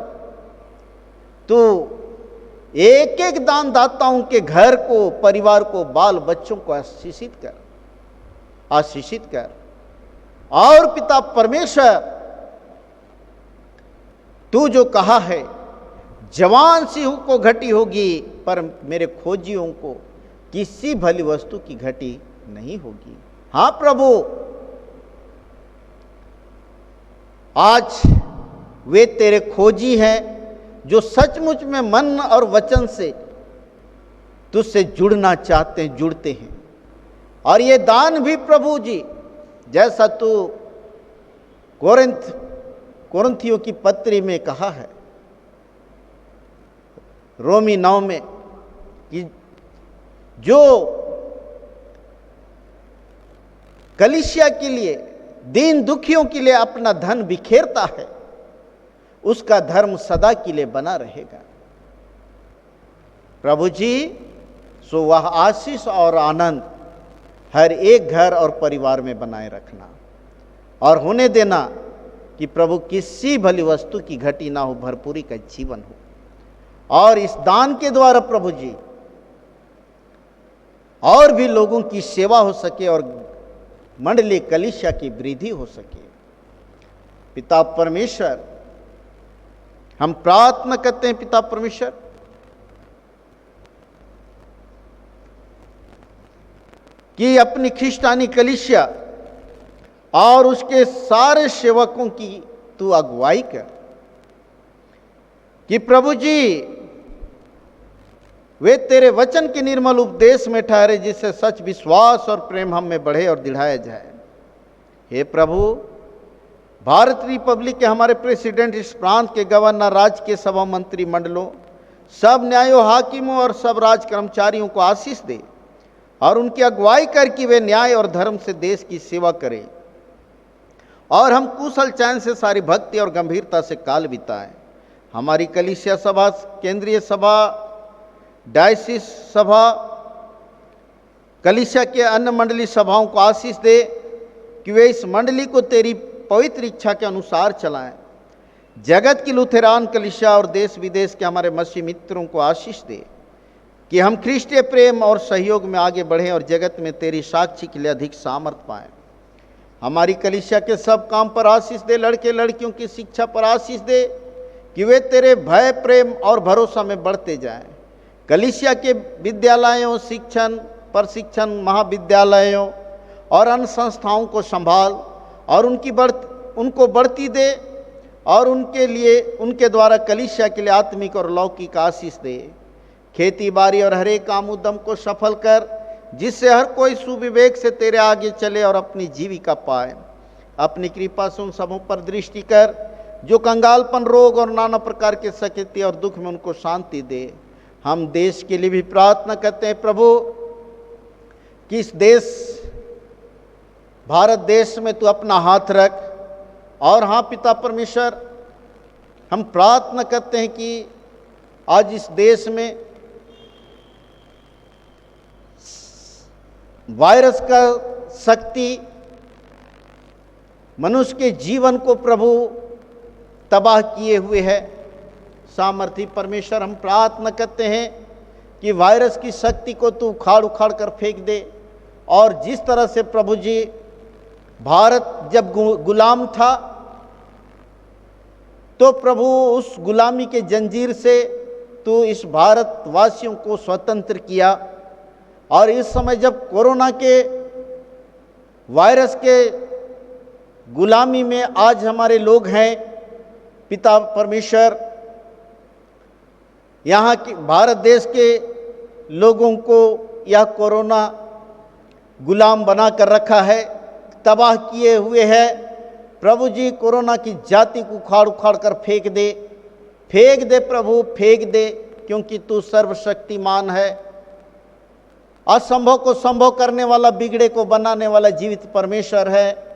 तो एक एक दानदाताओं के घर को, परिवार को, बाल बच्चों को आशीषित कर, आशीषित कर। और पिता परमेश्वर, तू जो कहा है जवान सिंह को घटी होगी, पर मेरे खोजियों को किसी भली वस्तु की घटी नहीं होगी। हाँ प्रभु, आज वे तेरे खोजी हैं जो सचमुच में मन और वचन से तुझसे जुड़ना चाहते हैं, जुड़ते हैं। और ये दान भी प्रभु जी, जैसा तू कोरिन्थियों की पत्री में कहा है, रोमी 9 में, कि जो कलीसिया के लिए, दीन दुखियों के लिए अपना धन बिखेरता है, उसका धर्म सदा के लिए बना रहेगा। प्रभु जी, सो वह आशीष और आनंद हर एक घर और परिवार में बनाए रखना और होने देना कि प्रभु किसी भली वस्तु की घटी ना हो, भरपूरी का जीवन हो। और इस दान के द्वारा प्रभु जी और भी लोगों की सेवा हो सके और मंडली कलीसिया की वृद्धि हो सके। पिता परमेश्वर, हम प्रार्थना करते हैं पिता परमेश्वर, कि अपनी ख्रिस्तानी कलीसिया और उसके सारे सेवकों की तू अगुवाई कर, कि प्रभु जी वे तेरे वचन के निर्मल उपदेश में ठहरे, जिससे सच, विश्वास और प्रेम हम में बढ़े और दिढ़ाया जाए। हे प्रभु, भारत रिपब्लिक के हमारे प्रेसिडेंट, इस प्रांत के गवर्नर, राज्य के सभा मंत्री मंडलों, सब न्यायों, हाकिमों और सब राज कर्मचारियों को आशीष दे और उनकी अगुवाई कर कि वे न्याय और धर्म से देश की सेवा करें और हम कुशल चैन से सारी भक्ति और गंभीरता से काल बिताएं। हमारी कलीसिया सभा, केंद्रीय सभा, डायसिस सभा, कलीसिया के अन्य मंडली सभाओं को आशीष दे कि वे इस मंडली को तेरी पवित्र इच्छा के अनुसार चलाएं। जगत की लुथेरान कलीसिया और देश विदेश के हमारे मसीह मित्रों को आशीष दे कि हम ख्रीष्टीय प्रेम और सहयोग में आगे बढ़ें और जगत में तेरी साक्षी के लिए अधिक सामर्थ पाएं। हमारी कलीसिया के सब काम पर आशीष दे, लड़के लड़कियों की शिक्षा पर आशीष दे कि वे तेरे भय, प्रेम और भरोसा में बढ़ते जाएं। कलीसिया के विद्यालयों, शिक्षण, प्रशिक्षण, महाविद्यालयों और अन्य संस्थाओं को संभाल और उनको बढ़ती दे और उनके द्वारा कलीसिया के लिए आत्मिक और लौकिक आशीष दे। खेती बाड़ी और हर एक काम उद्यम को सफल कर, जिससे हर कोई सुविवेक से तेरे आगे चले और अपनी जीविका पाए। अपनी कृपा से उन सबों पर दृष्टि कर जो कंगालपन, रोग और नाना प्रकार के सकेती और दुख में, उनको शांति दे। हम देश के लिए भी प्रार्थना करते हैं प्रभु कि इस देश भारत देश में तू अपना हाथ रख। और हाँ पिता परमेश्वर, हम प्रार्थना करते हैं कि आज इस देश में वायरस का शक्ति मनुष्य के जीवन को प्रभु तबाह किए हुए है। सामर्थी परमेश्वर, हम प्रार्थना करते हैं कि वायरस की शक्ति को तू उखाड़ उखाड़ कर फेंक दे। और जिस तरह से प्रभु जी भारत जब गुलाम था, तो प्रभु उस गुलामी के जंजीर से तू इस भारतवासियों को स्वतंत्र किया। और इस समय जब कोरोना के वायरस के गुलामी में आज हमारे लोग हैं, पिता परमेश्वर, यहाँ के भारत देश के लोगों को यह कोरोना गुलाम बना कर रखा है, तबाह किए हुए है। प्रभु जी कोरोना की जाति को उखाड़ उखाड़ कर फेंक दे प्रभु, फेंक दे, क्योंकि तू सर्वशक्तिमान है। असंभव को संभव करने वाला, बिगड़े को बनाने वाला जीवित परमेश्वर है।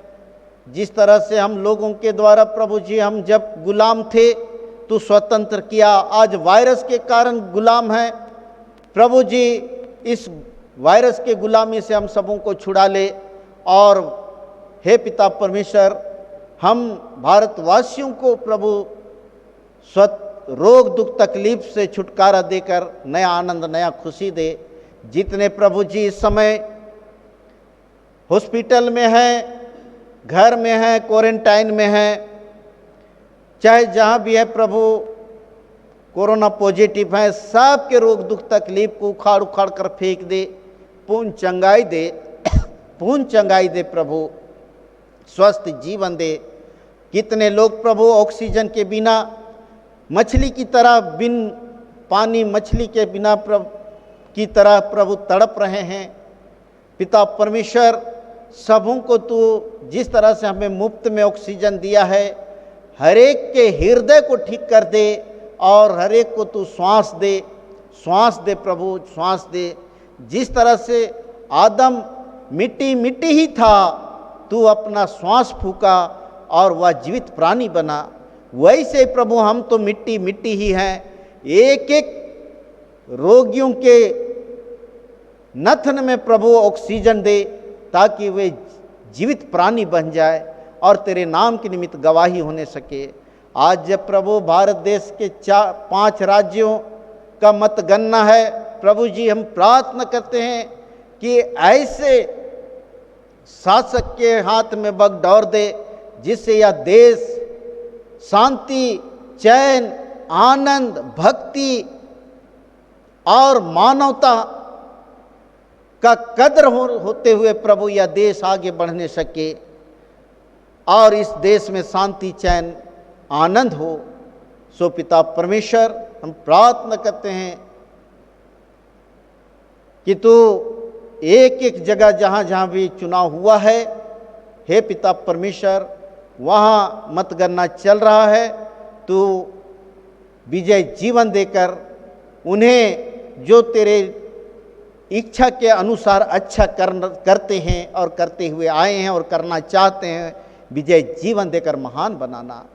जिस तरह से हम लोगों के द्वारा प्रभु जी हम जब गुलाम थे, तू स्वतंत्र किया। आज वायरस के कारण गुलाम है प्रभु जी, इस वायरस के गुलामी से हम सबों को छुड़ा ले। और हे पिता परमेश्वर, हम भारतवासियों को प्रभु रोग दुख तकलीफ से छुटकारा देकर नया आनंद, नया खुशी दे। जितने प्रभु जी इस समय हॉस्पिटल में हैं, घर में हैं, क्वारंटाइन में हैं, चाहे जहाँ भी है प्रभु कोरोना पॉजिटिव हैं, सब के रोग दुख तकलीफ को उखाड़ उखाड़ कर फेंक दे, पूर्ण चंगाई दे, पूर्ण चंगाई दे प्रभु, स्वस्थ जीवन दे। कितने लोग प्रभु ऑक्सीजन के बिना मछली की तरह, बिन पानी मछली के बिना की तरह प्रभु तड़प रहे हैं। पिता परमेश्वर, सबों को तू जिस तरह से हमें मुफ्त में ऑक्सीजन दिया है, हर एक के हृदय को ठीक कर दे और हर एक को तू श्वास दे प्रभु, श्वास दे। जिस तरह से आदम मिट्टी मिट्टी ही था, तू अपना श्वास फूका और वह जीवित प्राणी बना। वैसे प्रभु हम तो मिट्टी मिट्टी ही हैं। एक एक रोगियों के नथन में प्रभु ऑक्सीजन दे, ताकि वे जीवित प्राणी बन जाए और तेरे नाम के निमित्त गवाही होने सके। आज जब प्रभु भारत देश के 5 राज्यों का मतगणना है, प्रभु जी हम प्रार्थना करते हैं कि ऐसे शासक के हाथ में बगडोर दे, जिससे यह देश शांति, चैन, आनंद, भक्ति और मानवता का कद्र होते हुए प्रभु यह देश आगे बढ़ने सके और इस देश में शांति, चैन, आनंद हो। सो पिता परमेश्वर, हम प्रार्थना करते हैं कि तू एक एक जगह जहाँ जहाँ भी चुनाव हुआ है, हे पिता परमेश्वर, वहाँ मतगणना चल रहा है, तू विजय जीवन देकर उन्हें जो तेरे इच्छा के अनुसार अच्छा करते हैं और करते हुए आए हैं और करना चाहते हैं, विजय जीवन देकर महान बनाना।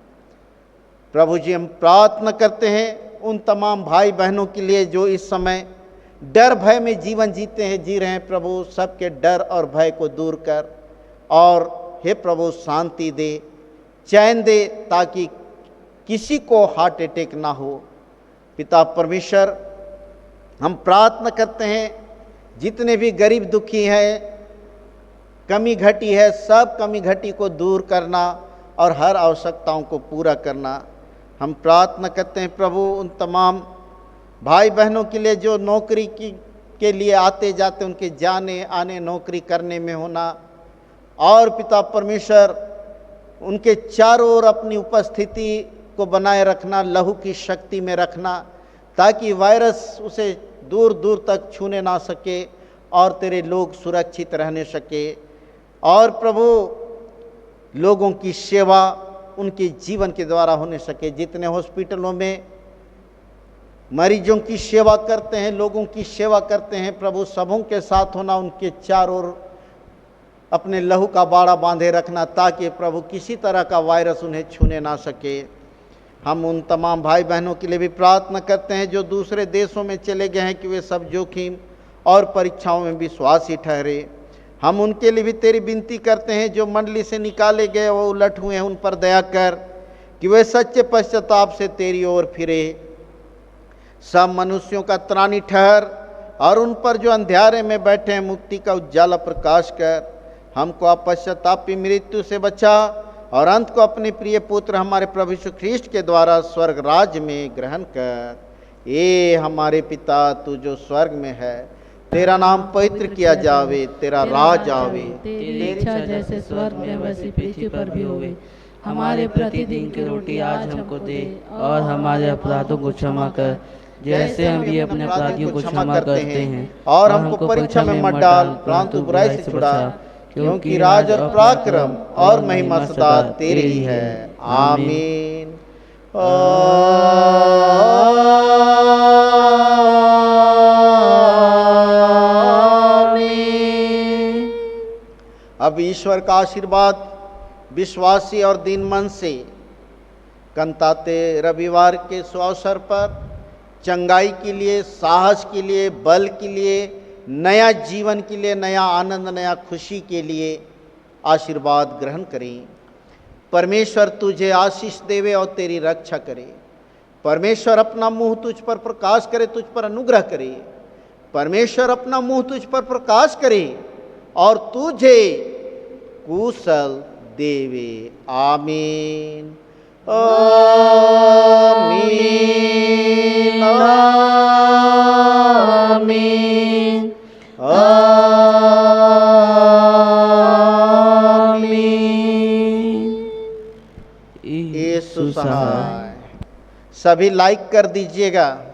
प्रभु जी हम प्रार्थना करते हैं उन तमाम भाई बहनों के लिए जो इस समय डर भय में जीवन जी रहे हैं। प्रभु सबके डर और भय को दूर कर और हे प्रभु शांति दे, चैन दे, ताकि किसी को हार्ट अटैक ना हो। पिता परमेश्वर, हम प्रार्थना करते हैं जितने भी गरीब दुखी हैं, कमी घटी है, सब कमी घटी को दूर करना और हर आवश्यकताओं को पूरा करना। हम प्रार्थना करते हैं प्रभु उन तमाम भाई बहनों के लिए जो नौकरी के लिए आते जाते, उनके जाने आने, नौकरी करने में होना, और पिता परमेश्वर उनके चारों ओर अपनी उपस्थिति को बनाए रखना, लहू की शक्ति में रखना, ताकि वायरस उसे दूर दूर तक छूने ना सके और तेरे लोग सुरक्षित रहने सके। और प्रभु लोगों की सेवा उनके जीवन के द्वारा होने सके। जितने हॉस्पिटलों में मरीजों की सेवा करते हैं, लोगों की सेवा करते हैं। प्रभु सबों के साथ होना, उनके चारों ओर अपने लहू का बाड़ा बांधे रखना, ताकि प्रभु किसी तरह का वायरस उन्हें छूने ना सके। हम उन तमाम भाई बहनों के लिए भी प्रार्थना करते हैं जो दूसरे देशों में चले गए हैं, कि वे सब जोखिम और परीक्षाओं में विश्वासी ठहरे। हम उनके लिए भी तेरी विनती करते हैं जो मंडली से निकाले गए, वो उलट हुए हैं, उन पर दया कर, कि वे सच्चे पश्चाताप से तेरी ओर फिरे। सब मनुष्यों का त्राणी ठहर, और उन पर जो अंधेरे में बैठे हैं मुक्ति का उज्जाला प्रकाश कर। हमको अपश्चातापी मृत्यु से बचा, और अंत को अपने प्रिय पुत्र हमारे प्रभु यीशु ख्रीष्ट के द्वारा स्वर्ग राज्य में ग्रहण कर। ये हमारे पिता, तू जो स्वर्ग में है, तेरा नाम पवित्र किया जावे, तेरा राज आवे, तेरी इच्छा जैसे स्वर्ग में वैसी पृथ्वी पर भी होवे। हमारे प्रतिदिन की रोटी आज हमको दे, और हमारे अपराधों को क्षमा कर, जैसे हम भी अपने अपराधियों को क्षमा करते हैं। और हमको परीक्षा में मत डाल, परंतु बुराई से छुड़ा, क्योंकि राज और पराक्रम और महिमा सदा तेरी ही है। आमीन। आमीन। अब ईश्वर का आशीर्वाद विश्वासी और दीन मन से कंताते रविवार के अवसर पर चंगाई के लिए, साहस के लिए, बल के लिए, नया जीवन के लिए, नया आनंद, नया खुशी के लिए आशीर्वाद ग्रहण करें। परमेश्वर तुझे आशीष देवे और तेरी रक्षा करे। परमेश्वर अपना मुंह तुझ पर प्रकाश करे, तुझ पर अनुग्रह करे। परमेश्वर अपना मुंह तुझ पर प्रकाश करे और तुझे कुशल देवे। आमीन। आमीन। आमीन। आमीन। यीशु सहाय। सभी लाइक कर दीजिएगा।